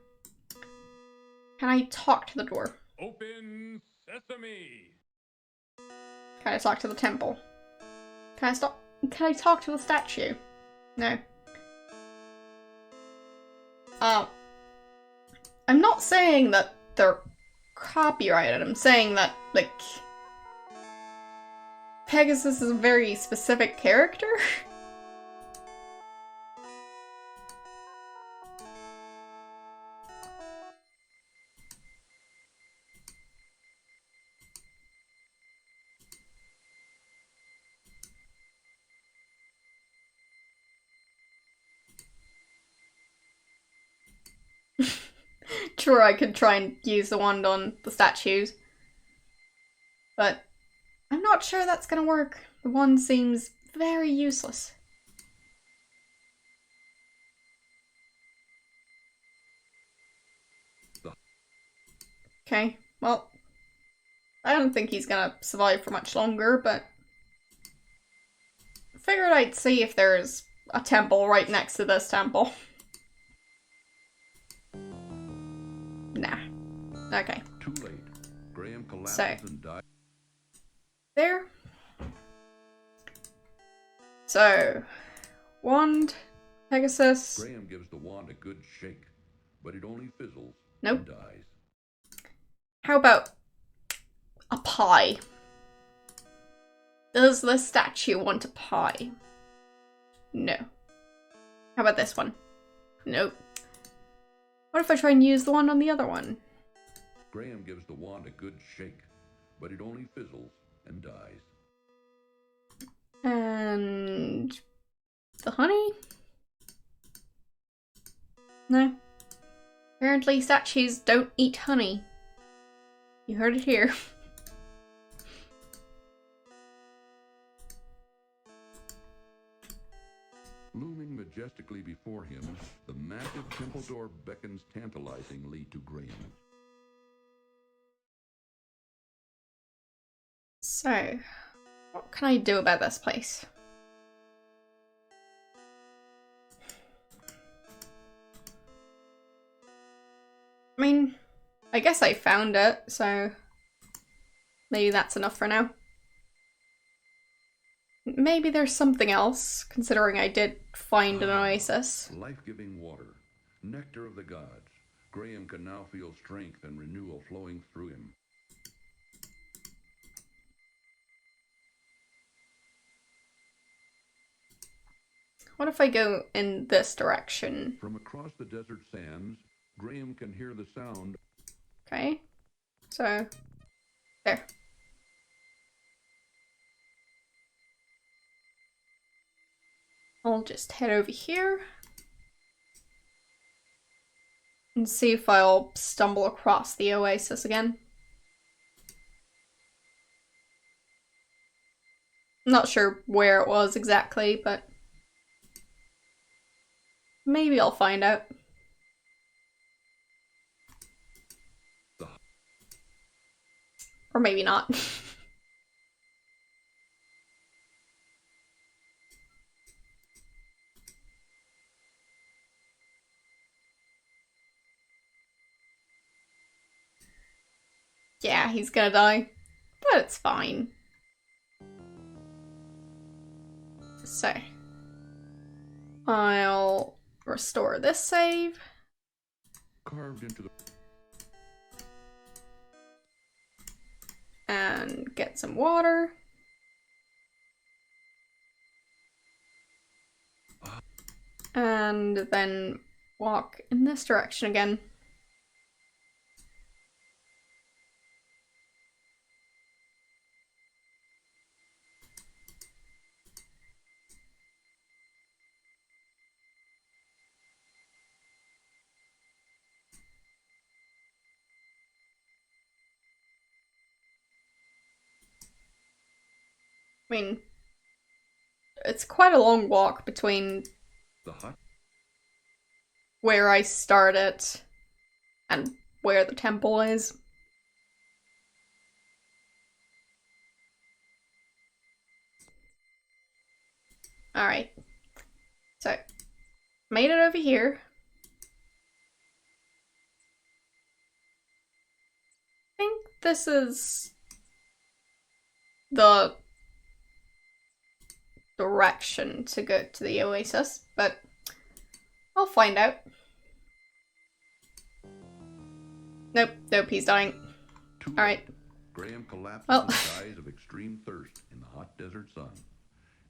Can I talk to the door? Open sesame! Can I talk to the temple? Can I talk to the statue? No. I'm not saying that they're copyrighted. I'm saying that, like, Pegasus is a very specific character. Sure, I could try and use the wand on the statues, but I'm not sure that's gonna work. The wand seems very useless. Okay, well, I don't think he's gonna survive for much longer, but I figured I'd see if there's a temple right next to this temple. Nah. Okay. Too late. Graham collapses and dies. There. So, wand, Pegasus. Graham gives the wand a good shake, but it only fizzles Nope. and dies. How about a pie? Does the statue want a pie? No. How about this one? Nope. What if I try and use the wand on the other one? Graham gives the wand a good shake, but it only fizzles and dies. And the honey? No. Apparently statues don't eat honey. You heard it here. Looming majestically before him, the massive temple door beckons tantalizingly to Graham. So, what can I do about this place? I mean, I guess I found it, so maybe that's enough for now. Maybe there's something else, considering I did find an oasis. Life-giving water, nectar of the gods. Graham can now feel strength and renewal flowing through him. What if I go in this direction? From across the desert sands, Graham can hear the sound. Okay, so there. I'll just head over here and see if I'll stumble across the oasis again. Not sure where it was exactly, but maybe I'll find out. Or maybe not. Yeah, he's gonna die, but it's fine. So, I'll restore this save. Carved into the... and get some water. And then walk in this direction again. I mean, it's quite a long walk between where I started and where the temple is. Alright. So, made it over here. I think this is the direction to go to the oasis, but I'll find out. Nope, he's dying. Alright. Graham collapsed Well. in the guise of extreme thirst in the hot desert sun.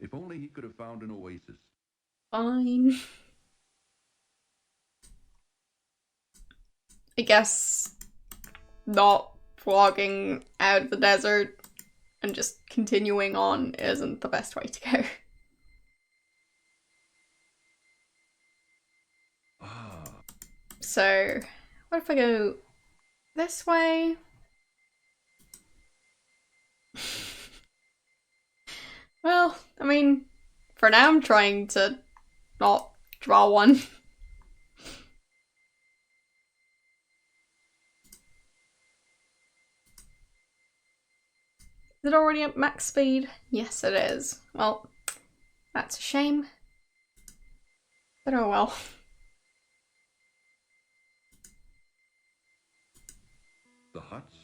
If only he could have found an oasis. Fine. I guess not vlogging out of the desert and just continuing on isn't the best way to go. So, what if I go this way? Well, I mean, for now I'm trying to not draw one. Is it already at max speed? Yes, it is. Well, that's a shame. But oh well.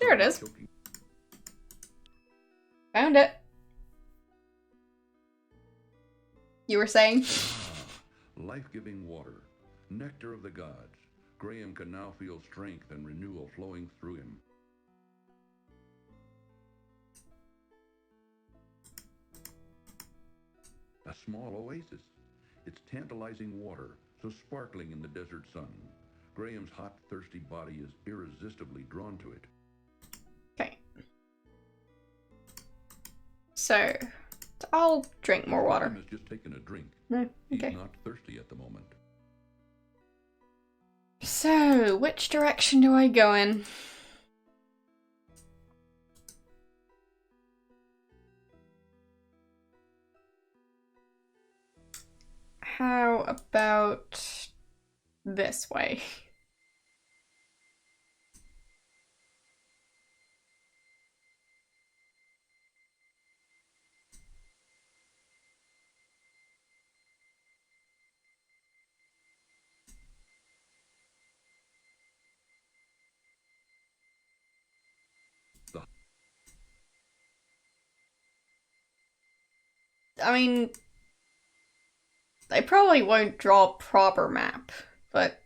There it is. Found it. You were saying? Life-giving water, nectar of the gods. Graham can now feel strength and renewal flowing through him. A small oasis. Its tantalizing water, so sparkling in the desert sun. Graham's hot, thirsty body is irresistibly drawn to it. Okay. So, I'll drink more water. Graham has just taken a drink. No, okay. He's not thirsty at the moment. So, which direction do I go in? How about this way? I mean, I probably won't draw a proper map, but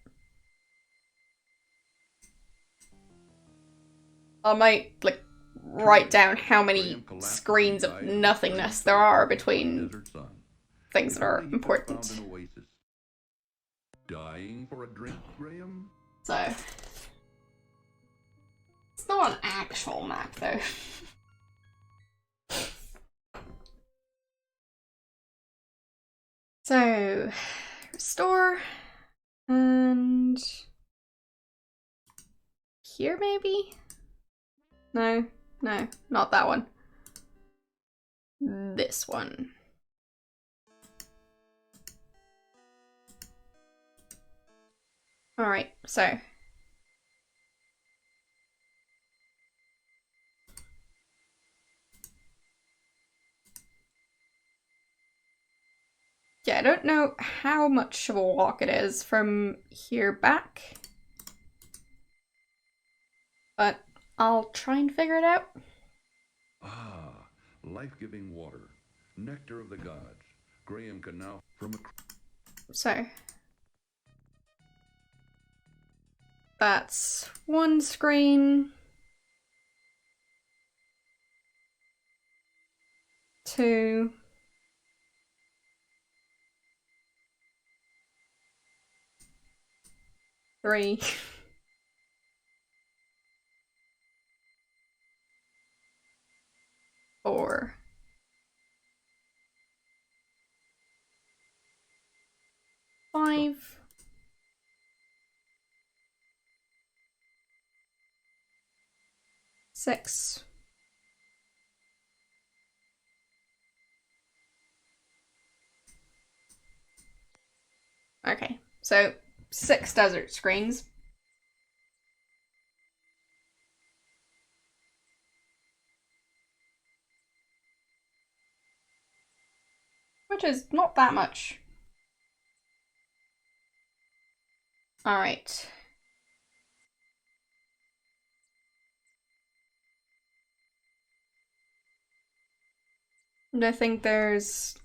I might, like, write down how many screens of nothingness there are between things that are important. Dying for a drink, Graham? So, it's not an actual map, though. So, restore, and here maybe? No, not that one. This one. Alright, so. Yeah, I don't know how much of a walk it is from here back, but I'll try and figure it out. Ah, life-giving water, nectar of the gods. Graham can now from a... So. That's one screen. 2, 3, 4, 5, 6, 6 desert screens. Which is not that much. Alright. And I think there's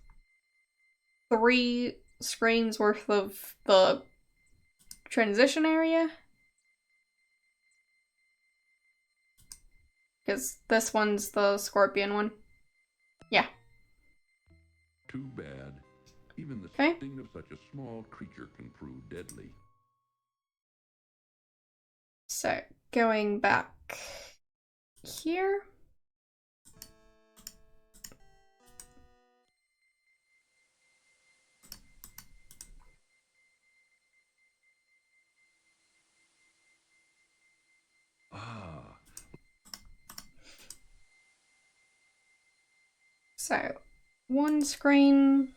3 screens worth of the transition area. Because this one's the scorpion one. Yeah. Too bad. Even the Okay. sting of such a small creature can prove deadly. So, going back here. Ah. So, 1 screen.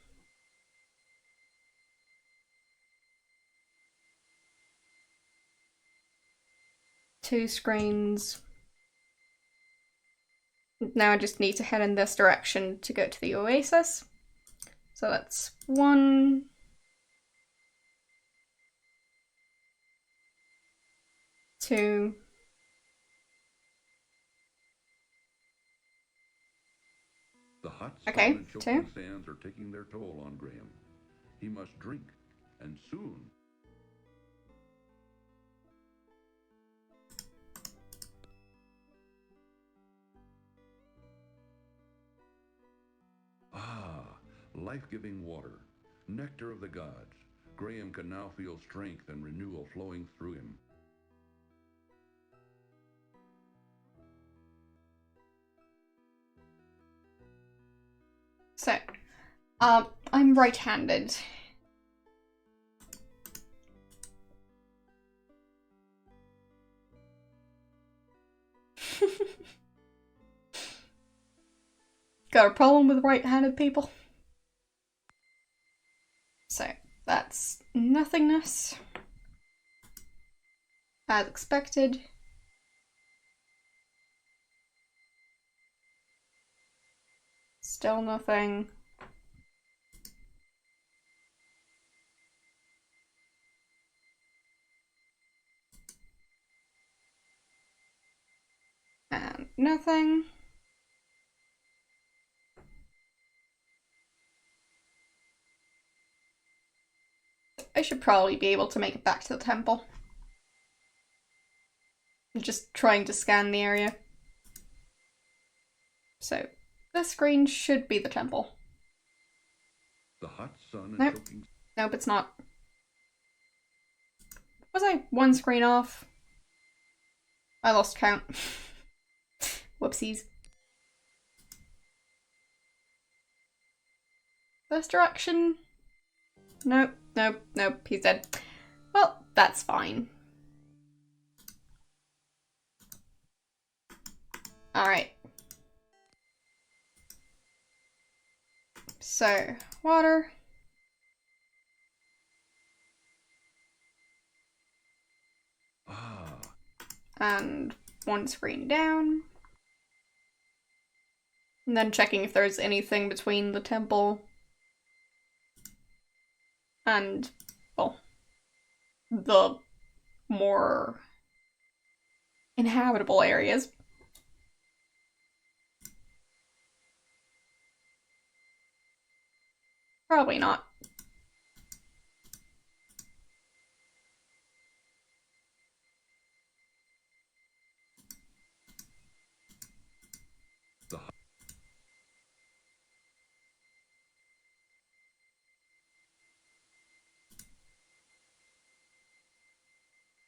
2 screens. Now I just need to head in this direction to go to the oasis. So that's 1, 2, The hot okay, sun and choking sands are taking their toll on Graham. He must drink, and soon. Ah, life-giving water, nectar of the gods. Graham can now feel strength and renewal flowing through him. So, I'm right-handed. Got a problem with right-handed people? So, that's nothingness. As expected. Still nothing. And nothing. I should probably be able to make it back to the temple. I'm just trying to scan the area. So, this screen should be the temple. The hot sun and Nope. choking. Nope, it's not. Was I 1 screen off? I lost count. Whoopsies. This direction? Nope, nope, nope, he's dead. Well, that's fine. Alright. So, water. Ah. And 1 screen down. And then checking if there's anything between the temple and, well, the more inhabitable areas. Probably not.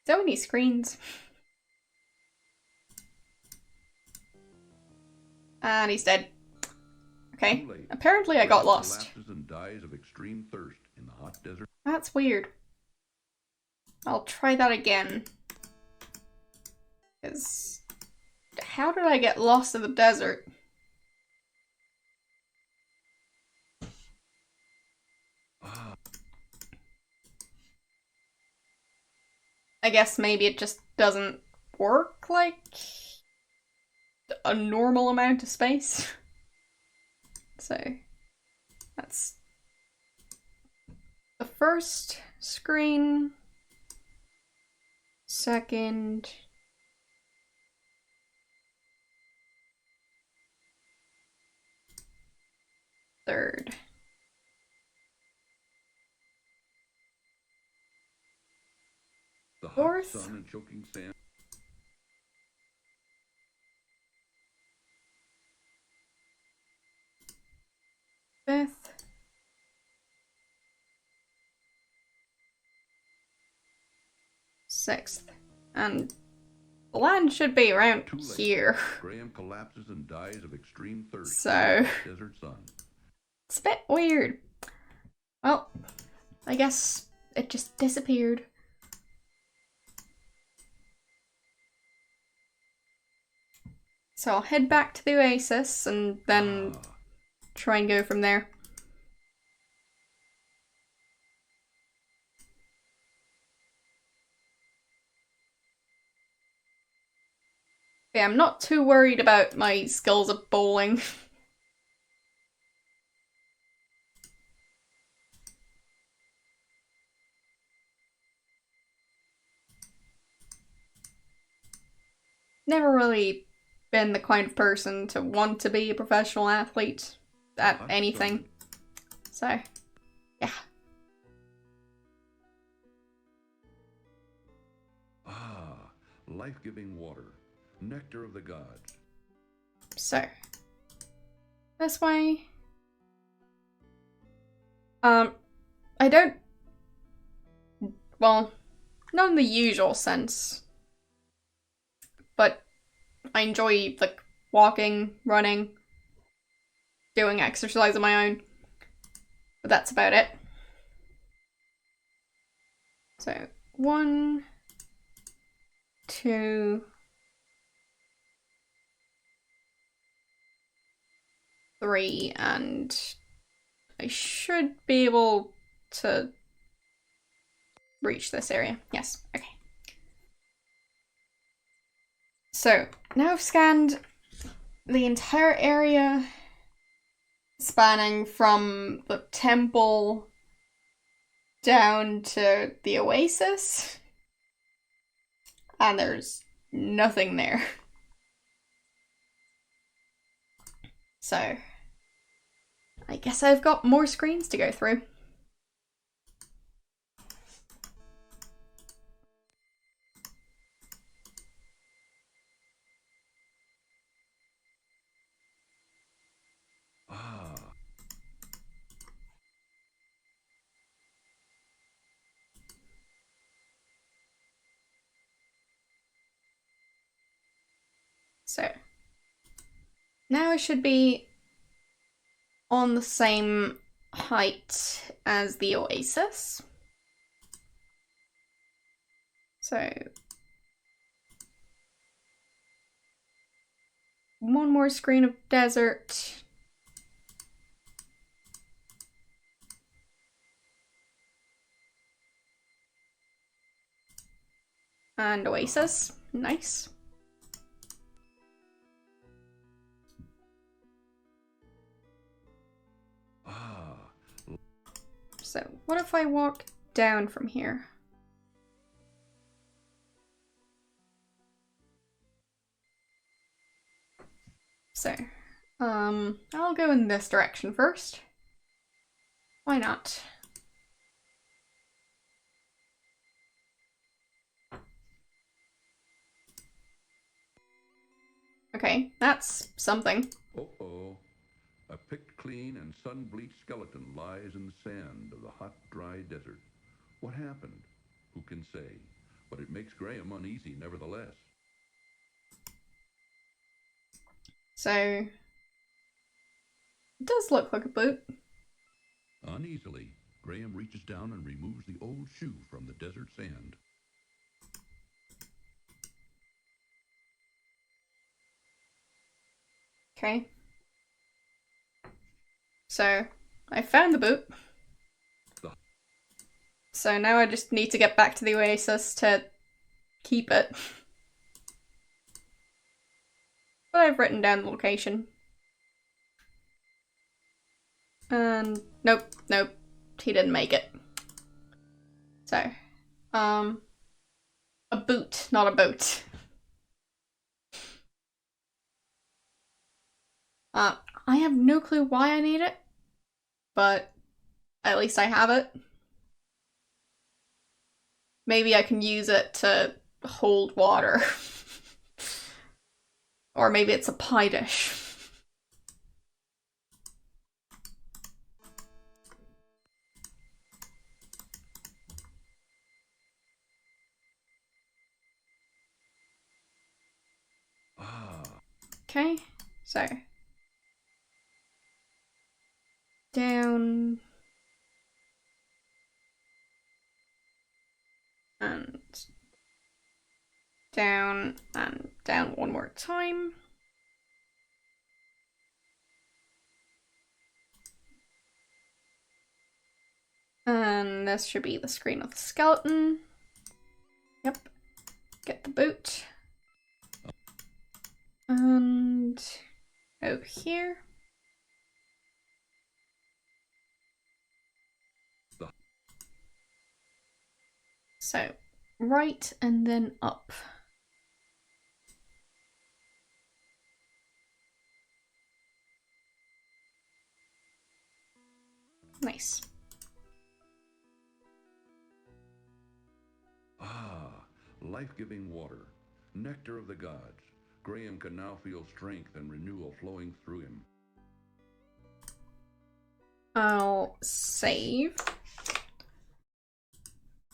So many screens. And he's dead. Okay. Apparently I got lost. Collapses and dies of extreme thirst in the hot desert. That's weird. I'll try that again. Because how did I get lost in the desert? I guess maybe it just doesn't work like a normal amount of space. So that's the first screen, second, third. The hot Fourth. sun and choking sand. Fifth. Sixth. And the land should be around here. Graham collapses and dies of extreme thirst. So Desert sun. It's a bit weird. Well, I guess it just disappeared. So I'll head back to the Oasis and then try and go from there. Yeah, I'm not too worried about my skills at bowling. Never really been the kind of person to want to be a professional athlete at anything. So, yeah. Life-giving water. Nectar of the gods. So, this way. I don't... Well, not in the usual sense. But I enjoy, like, walking, running, doing exercise on my own. But that's about it. So, 1, 2, 3, and I should be able to reach this area. Yes, okay. So, now I've scanned the entire area spanning from the temple down to the Oasis, and there's nothing there. So, I guess I've got more screens to go through. So, now I should be on the same height as the Oasis. So, one more screen of desert. And Oasis. Nice. So, what if I walk down from here? So, I'll go in this direction first. Why not? Okay, that's something. Uh-oh. A picked clean and sun-bleached skeleton lies in the sand of the hot, dry desert. What happened? Who can say? but it makes Graham uneasy nevertheless. So, it does look like a boot. Uneasily, Graham reaches down and removes the old shoe from the desert sand. Okay. So, I found the boot. So now I just need to get back to the oasis to keep it. But I've written down the location. And nope, he didn't make it. So, a boot, not a boat. I have no clue why I need it, but at least I have it. Maybe I can use it to hold water. Or maybe it's a pie dish. Okay, so down and down and down one more time. And this should be the screen of the skeleton. Yep. Get the boot. And out here. So, right and then up. Nice. Life-giving water, nectar of the gods. Graham can now feel strength and renewal flowing through him. I'll save.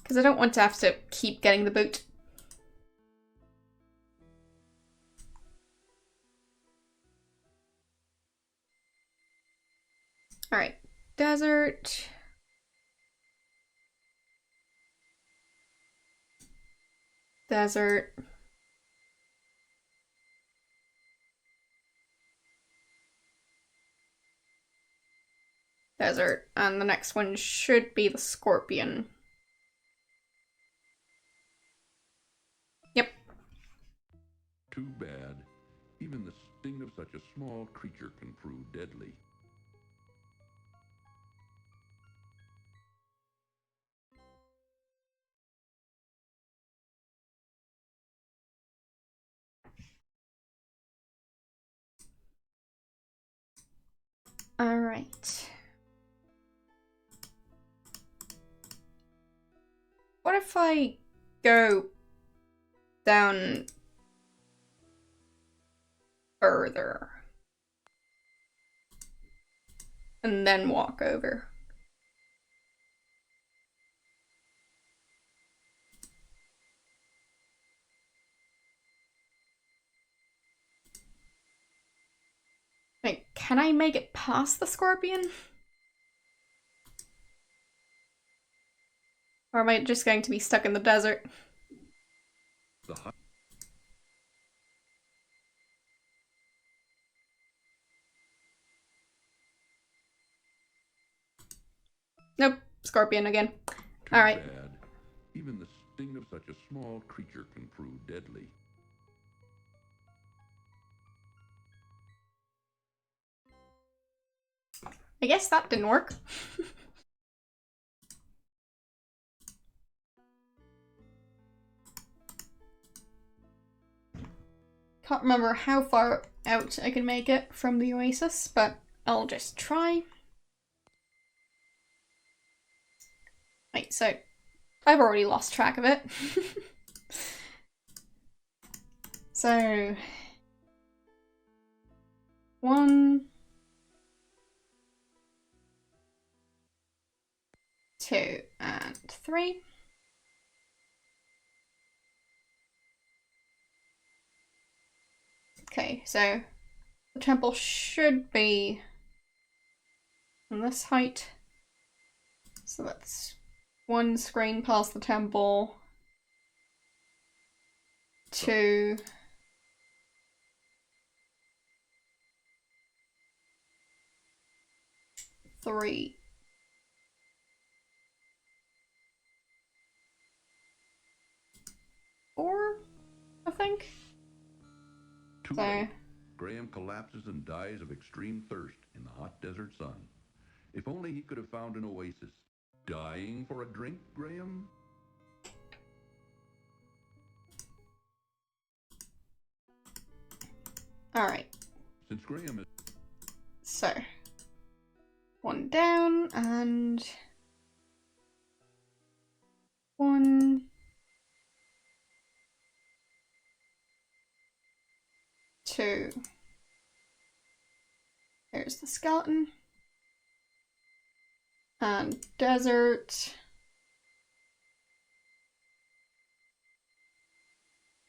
Because I don't want to have to keep getting the boot. Alright, desert. Desert. Desert. And the next one should be the scorpion. Yep. Too bad. Even the sting of such a small creature can prove deadly. Alright. What if I go down further and then walk over? Like, can I make it past the scorpion? Or am I just going to be stuck in the desert? Nope, scorpion again. Alright. Bad. Even the sting of such a small creature can prove deadly. I guess that didn't work. Can't remember how far out I can make it from the oasis, but I'll just try. Wait, so I've already lost track of it. So 1, 2, and 3. Okay, so the temple should be on this height. So that's one screen past the temple. 2. 3. 4, I think. Too So late. Graham collapses and dies of extreme thirst in the hot desert sun. If only he could have found an oasis. Dying for a drink, Graham? alright. Since Graham is... So 1 down and 1. 2. There's the skeleton. And desert.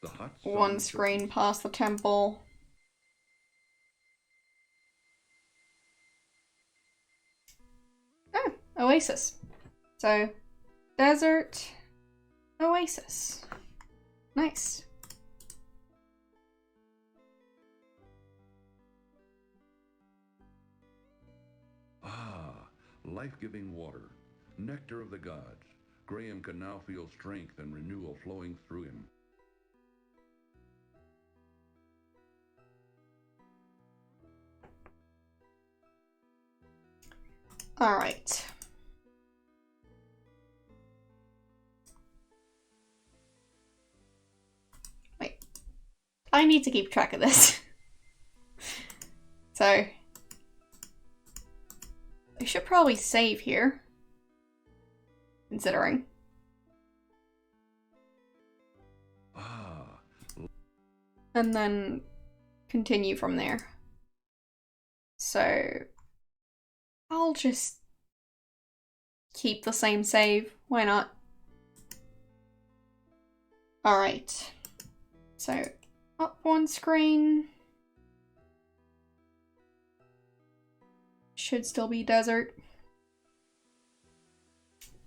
The hot 1 screen past the temple. Oh, oasis. So, desert, oasis. Nice. Ah, life-giving water, nectar of the gods. Graham can now feel strength and renewal flowing through him. All right. Wait. I need to keep track of this. So, I should probably save here, considering. And then continue from there. So, I'll just keep the same save. Why not? Alright. So, up 1 screen. Should still be desert.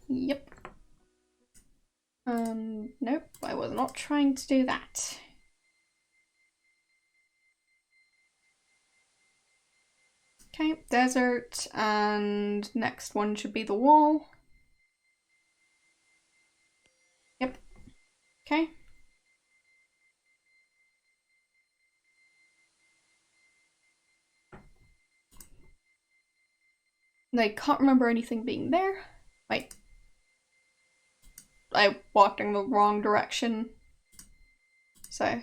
Yep. Nope, I was not trying to do that. Okay, desert, and next one should be the wall. Yep. Okay. I can't remember anything being there. Wait. I walked in the wrong direction. So,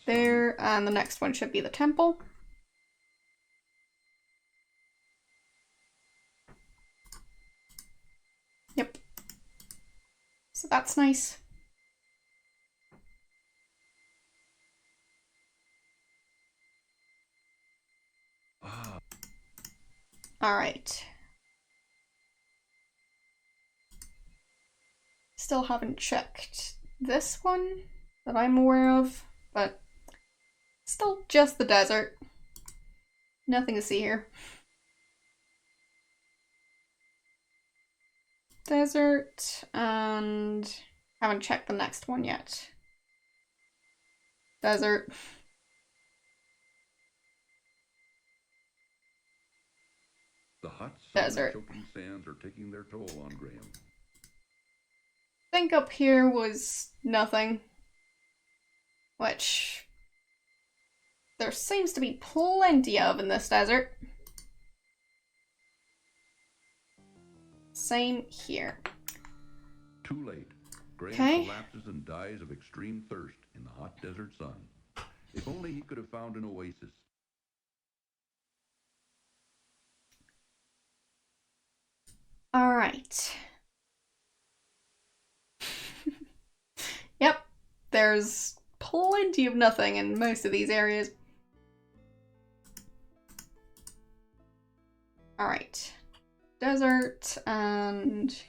there, and the next one should be the temple. Yep. So that's nice. Alright. Still haven't checked this one that I'm aware of, but still just the desert. Nothing to see here. Desert, and haven't checked the next one yet. Desert. The hot desert. choking sands are taking their toll on Graham. I think up here was nothing, which there seems to be plenty of in this desert. Same here. Too late. Graham collapses and dies of extreme thirst in the hot desert sun. If only he could have found an oasis. All right. Yep, there's plenty of nothing in most of these areas. All right. Desert, and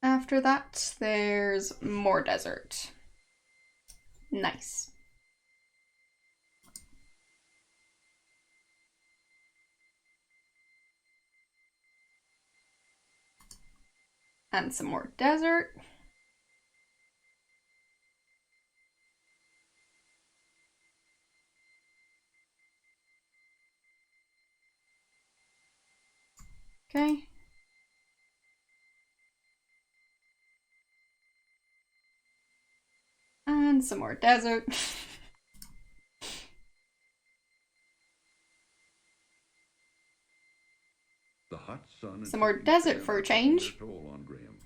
after that, there's more desert. Nice. And some more desert. Okay. And some more desert. The hot sun Some more desert for a change. on Graham.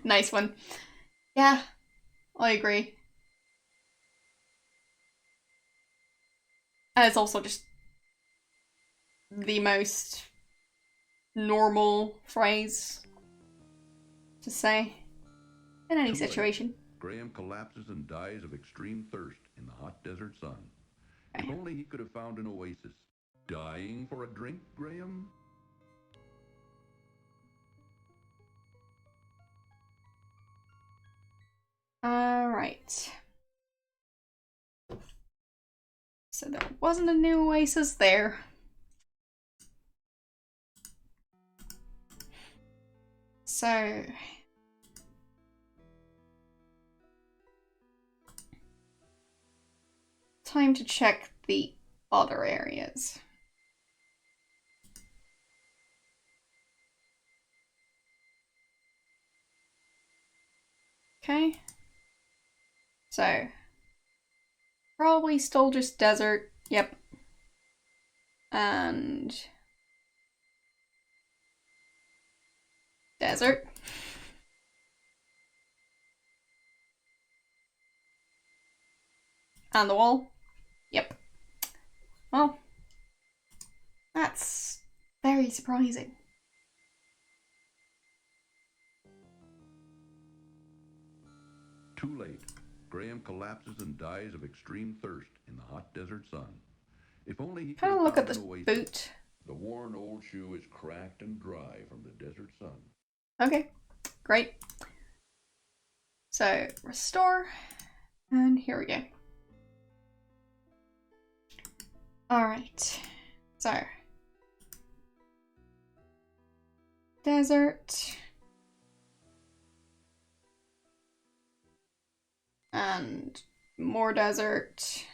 Nice one. Yeah, I agree. And it's also just the most normal phrase to say in any situation. Graham collapses and dies of extreme thirst in the hot desert sun. If only he could have found an oasis. Dying for a drink, Graham? Alright. So there wasn't a new oasis there. So time to check the other areas. Okay. So probably still just desert. Yep. And desert. And the wall. Yep. Well, that's very surprising. Too late. Graham collapses and dies of extreme thirst in the hot desert sun. If only he could Kind of have look at found this an oasis. boot. The worn old shoe is cracked and dry from the desert sun. Okay, great. So restore, and here we go. All right, so desert. And more desert.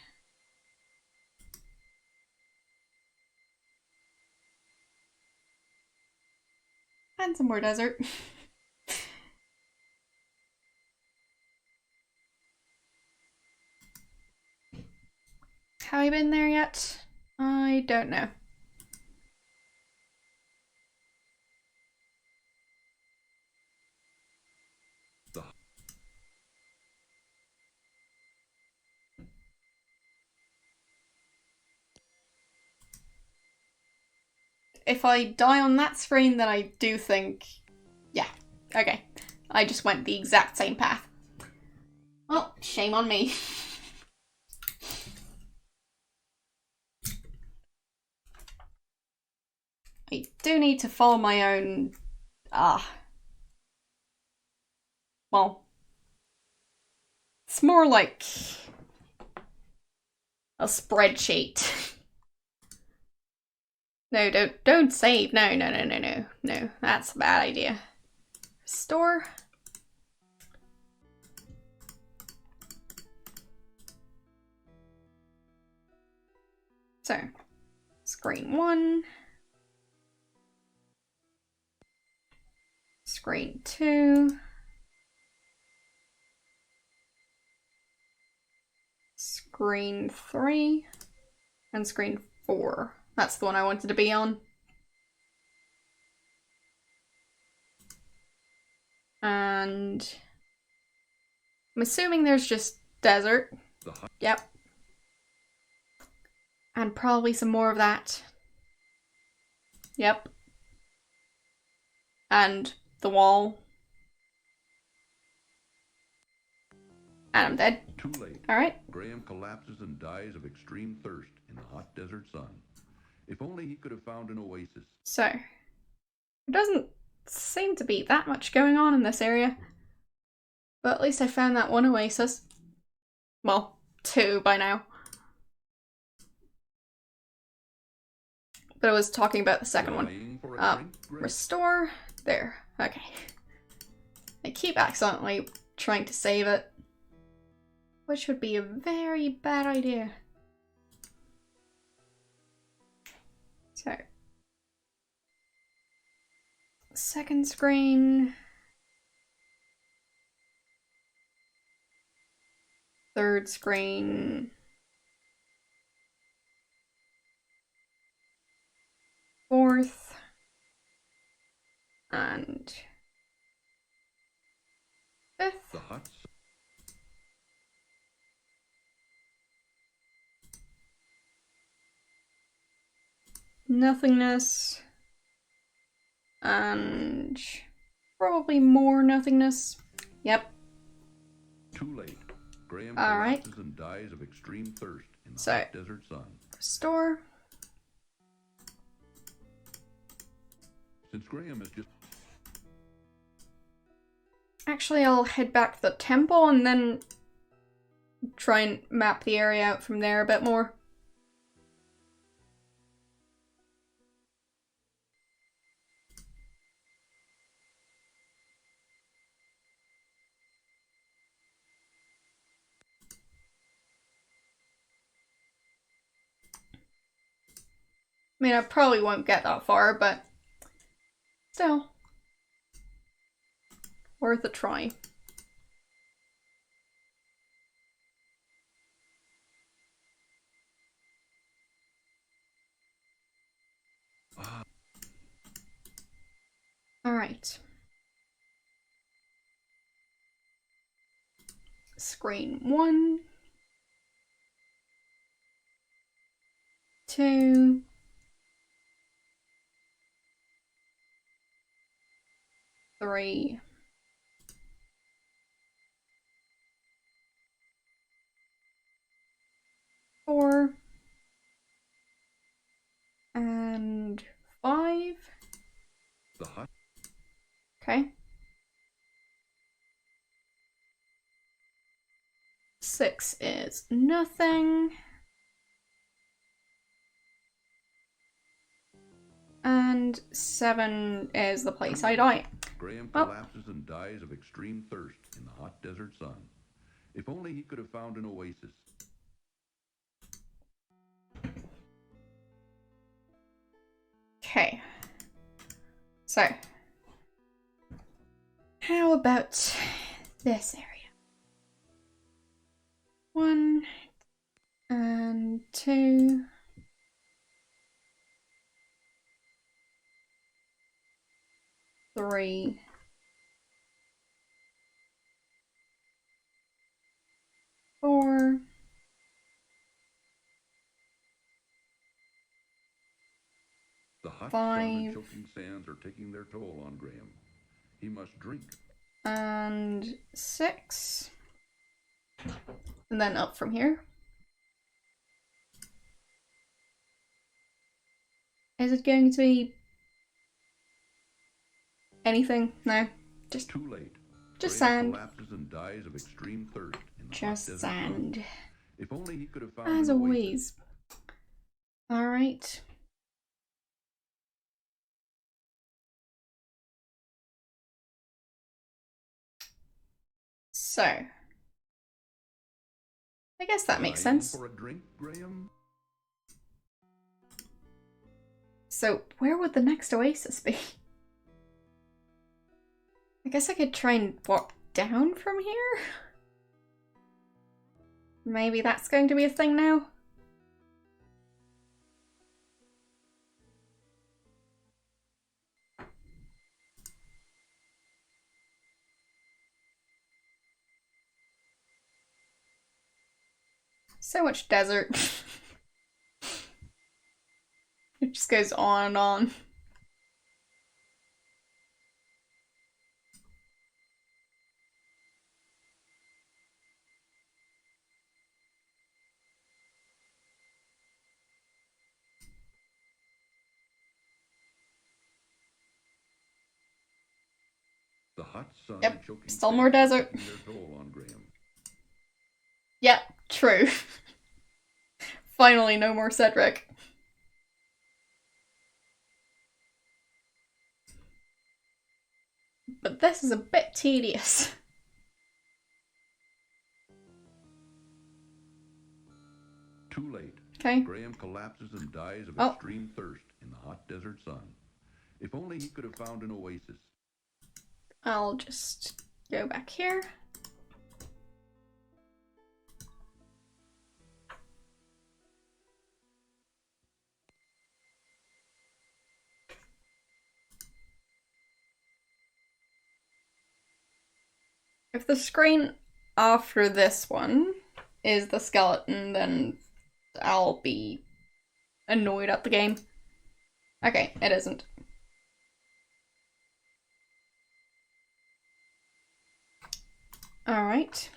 And some more desert. Have I been there yet? I don't know. If I die on that screen, then I do think... Yeah, okay. I just went the exact same path. Well, shame on me. I do need to follow my own... well... It's more like... a spreadsheet. No, don't save. No, that's a bad idea. Restore. So, screen 1. Screen 2. Screen 3. And screen 4. That's the one I wanted to be on. And I'm assuming there's just desert. Yep. And probably some more of that. Yep. And the wall. And I'm dead. Too late. Alright. Graham collapses and dies of extreme thirst in the hot desert sun. If only he could have found an oasis. So, there doesn't seem to be that much going on in this area. But at least I found that one oasis. Well, 2 by now. But I was talking about the second one. For for a drink, Graham? Restore. There. Okay. I keep accidentally trying to save it, which would be a very bad idea. So, second screen, third screen, fourth, and fifth. The hot Nothingness, and probably more nothingness. Yep. Too late. Graham Alright. collapses and dies of extreme thirst in the So, hot desert sun. Restore. Since Graham is just... Actually, I'll head back to the temple and then try and map the area out from there a bit more. I mean, I probably won't get that far, but still, worth a try. Alright. Screen 1, 2, 3, 4, and 5. The hot... Okay. 6 is nothing. And 7 is the place I die. Graham collapses and dies of extreme thirst in the hot desert sun. If only he could have found an oasis. Okay. So, how about this area? 1 and 2. 3. 4. The hot 5. sun and choking sands are taking their toll on Graham. He must drink. And 6. And then up from here. Is it going to be anything? No. Just too late. Just Graham sand. Collapses and dies of extreme thirst in the Just hot desert sand. sun. If only he could have found As an always. Alright. So, I guess that makes sense. For a drink, Graham? So, where would the next oasis be? I guess I could try and walk down from here? Maybe that's going to be a thing now? So much desert. It just goes on and on. The hot sun Yep, and choking still more sands are desert. taking their toll on Graham. Yep, true. Finally, no more Cedric. but this is a bit tedious. Too late. Okay. Graham collapses and dies of Oh. extreme thirst in the hot desert sun. If only he could have found an oasis. I'll just go back here. If the screen after this one is the skeleton, then I'll be annoyed at the game. Okay, it isn't. Alright.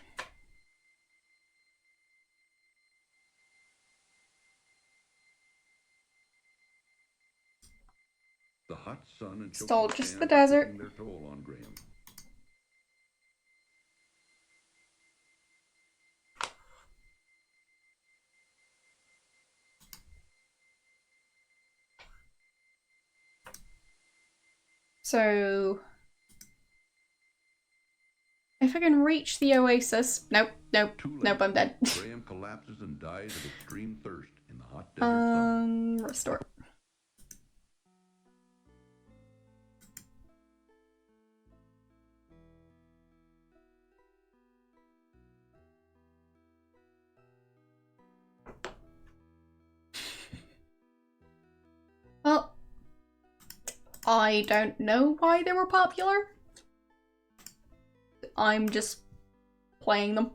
The hot sun and Still choking just sands the are desert. taking their toll on Graham. So if I can reach the oasis, nope, I'm dead. Graham collapses and dies of extreme thirst in the hot desert sun. Restore. Well, I don't know why they were popular. I'm just playing them.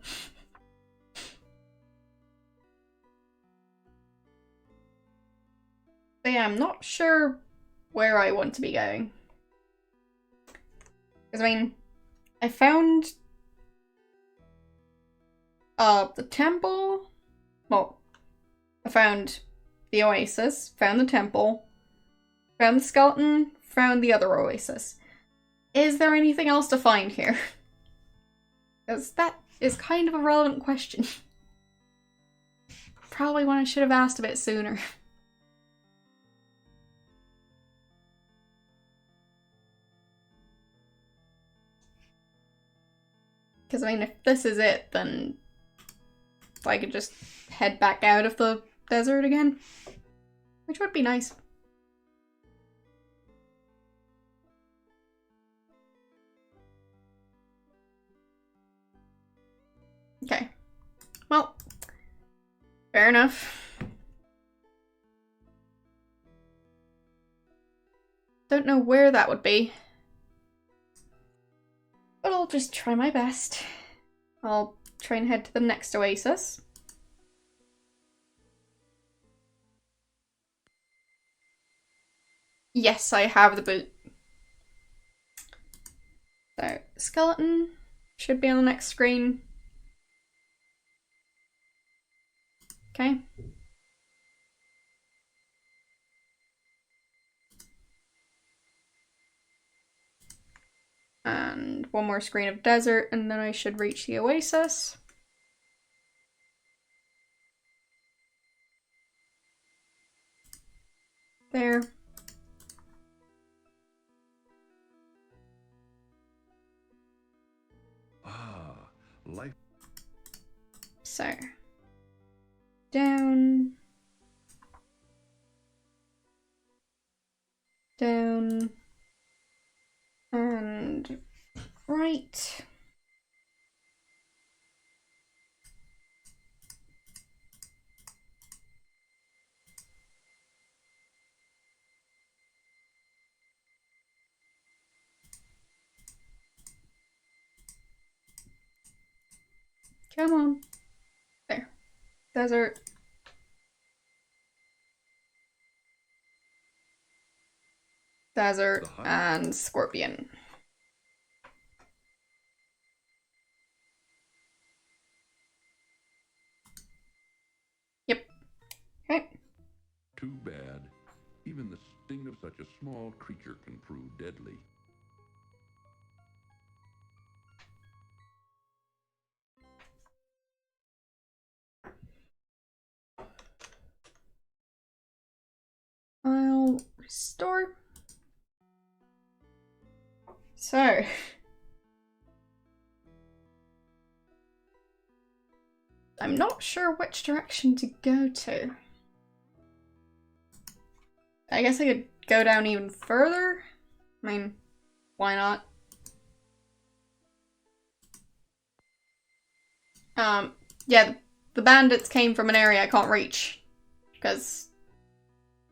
But yeah, I'm not sure where I want to be going. Because, I mean, I found the temple. Well, I found the oasis, found the temple, found the skeleton, found the other oasis. Is there anything else to find here? Because that is kind of a relevant question. Probably one I should have asked a bit sooner. Because, I mean, if this is it, then I could just head back out of the desert again. Which would be nice. Okay. Well, fair enough. Don't know where that would be. But I'll just try my best. I'll try and head to the next oasis. Yes, I have the boot. So, skeleton should be on the next screen. Okay. And one more screen of desert, and then I should reach the oasis. There. Ah, life. So, down. Down. And right. Come on. There. Desert. Desert and scorpion. Yep. Okay. Too bad. Even the sting of such a small creature can prove deadly. I'll restore. So, I'm not sure which direction to go to. I guess I could go down even further. I mean, why not? Yeah, the bandits came from an area I can't reach. Because,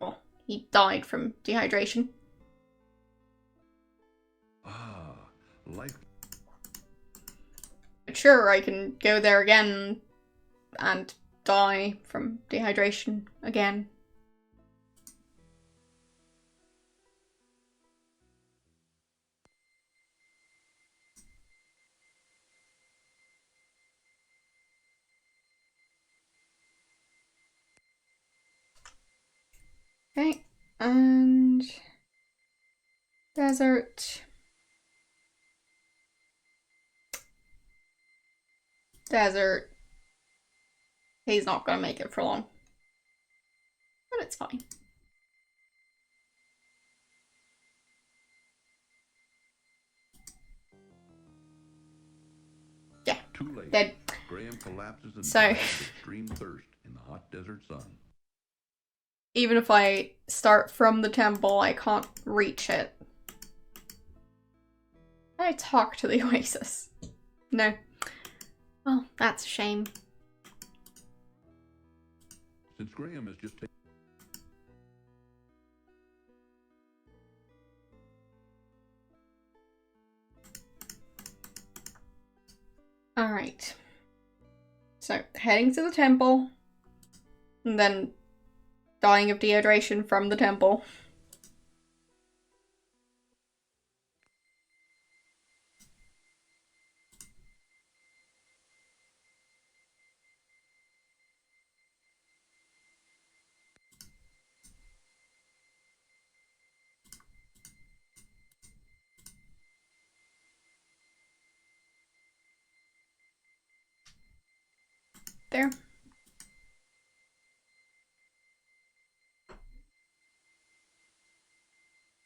well, he died from dehydration. Ah, life. But sure, I can go there again and die from dehydration again. Okay, and desert. Desert. He's not gonna make it for long. But it's fine. Yeah, Too late. dead. Graham collapses and So, dies of extreme thirst in the hot desert sun. even if I start from the temple, I can't reach it. I talk to the oasis. No. Well, that's a shame. Since Graham has just taken... Alright. So, heading to the temple, and then dying of dehydration from the temple. There.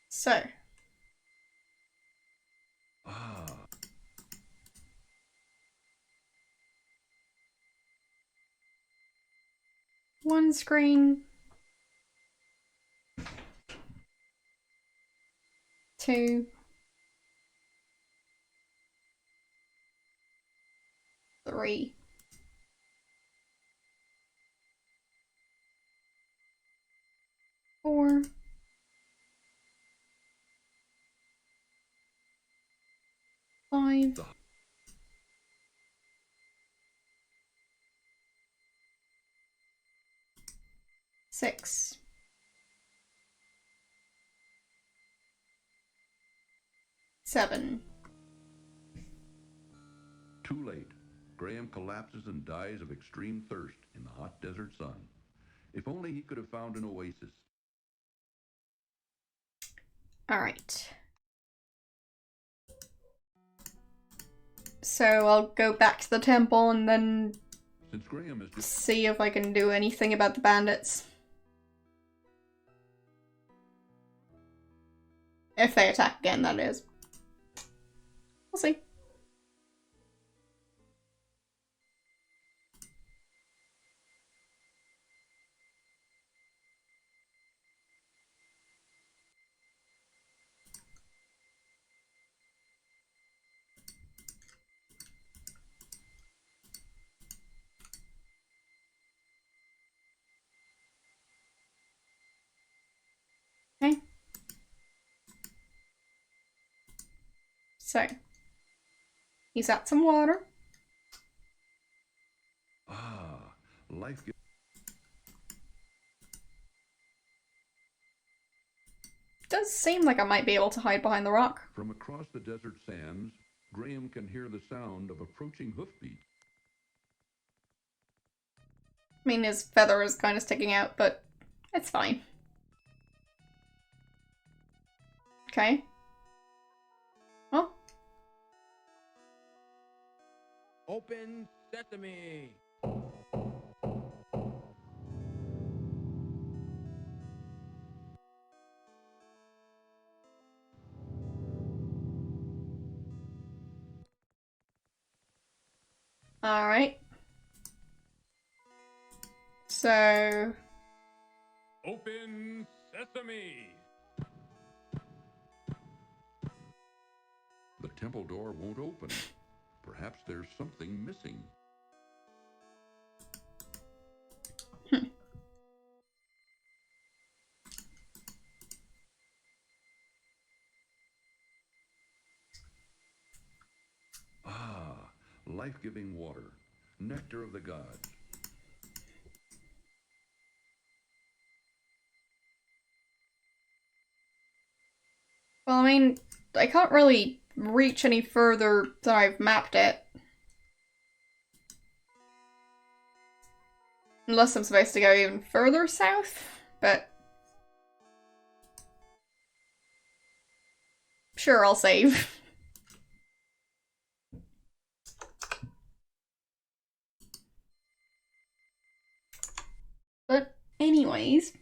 So. Ah. One screen. 2. 3. 4. 5. 6. 7. Too late. Graham collapses and dies of extreme thirst in the hot desert sun. If only he could have found an oasis. Alright. So I'll go back to the temple and then Since Graham is just... see if I can do anything about the bandits. If they attack again, that is. We'll see. Okay. So, he's at some water. Ah, life... Does seem like I might be able to hide behind the rock. From across the desert sands, Graham can hear the sound of approaching hoofbeats. I mean, his feather is kind of sticking out, but it's fine. Okay. Well. Open sesame! Alright. So... Open sesame! The temple door won't open. Perhaps there's something missing. Ah, life-giving water, nectar of the gods. Well, I mean, I can't really reach any further than I've mapped it. Unless I'm supposed to go even further south, but... Sure, I'll save. But anyways,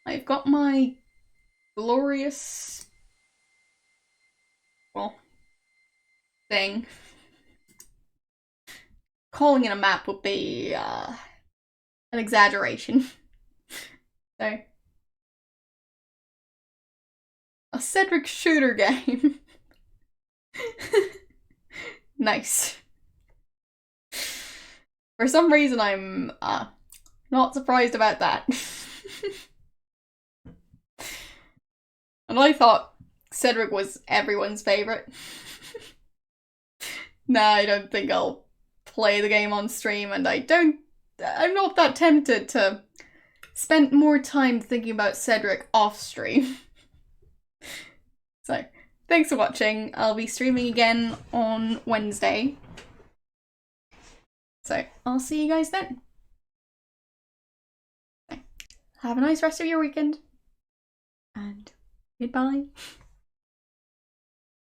I've got my glorious, well, thing. Calling it a map would be an exaggeration. So, a Cedric shooter game. Nice. For some reason, I'm not surprised about that. And I thought Cedric was everyone's favorite. Nah, I don't think I'll play the game on stream, and I'm not that tempted to spend more time thinking about Cedric off stream. So, thanks for watching. I'll be streaming again on Wednesday. So, I'll see you guys then. Have a nice rest of your weekend. And goodbye.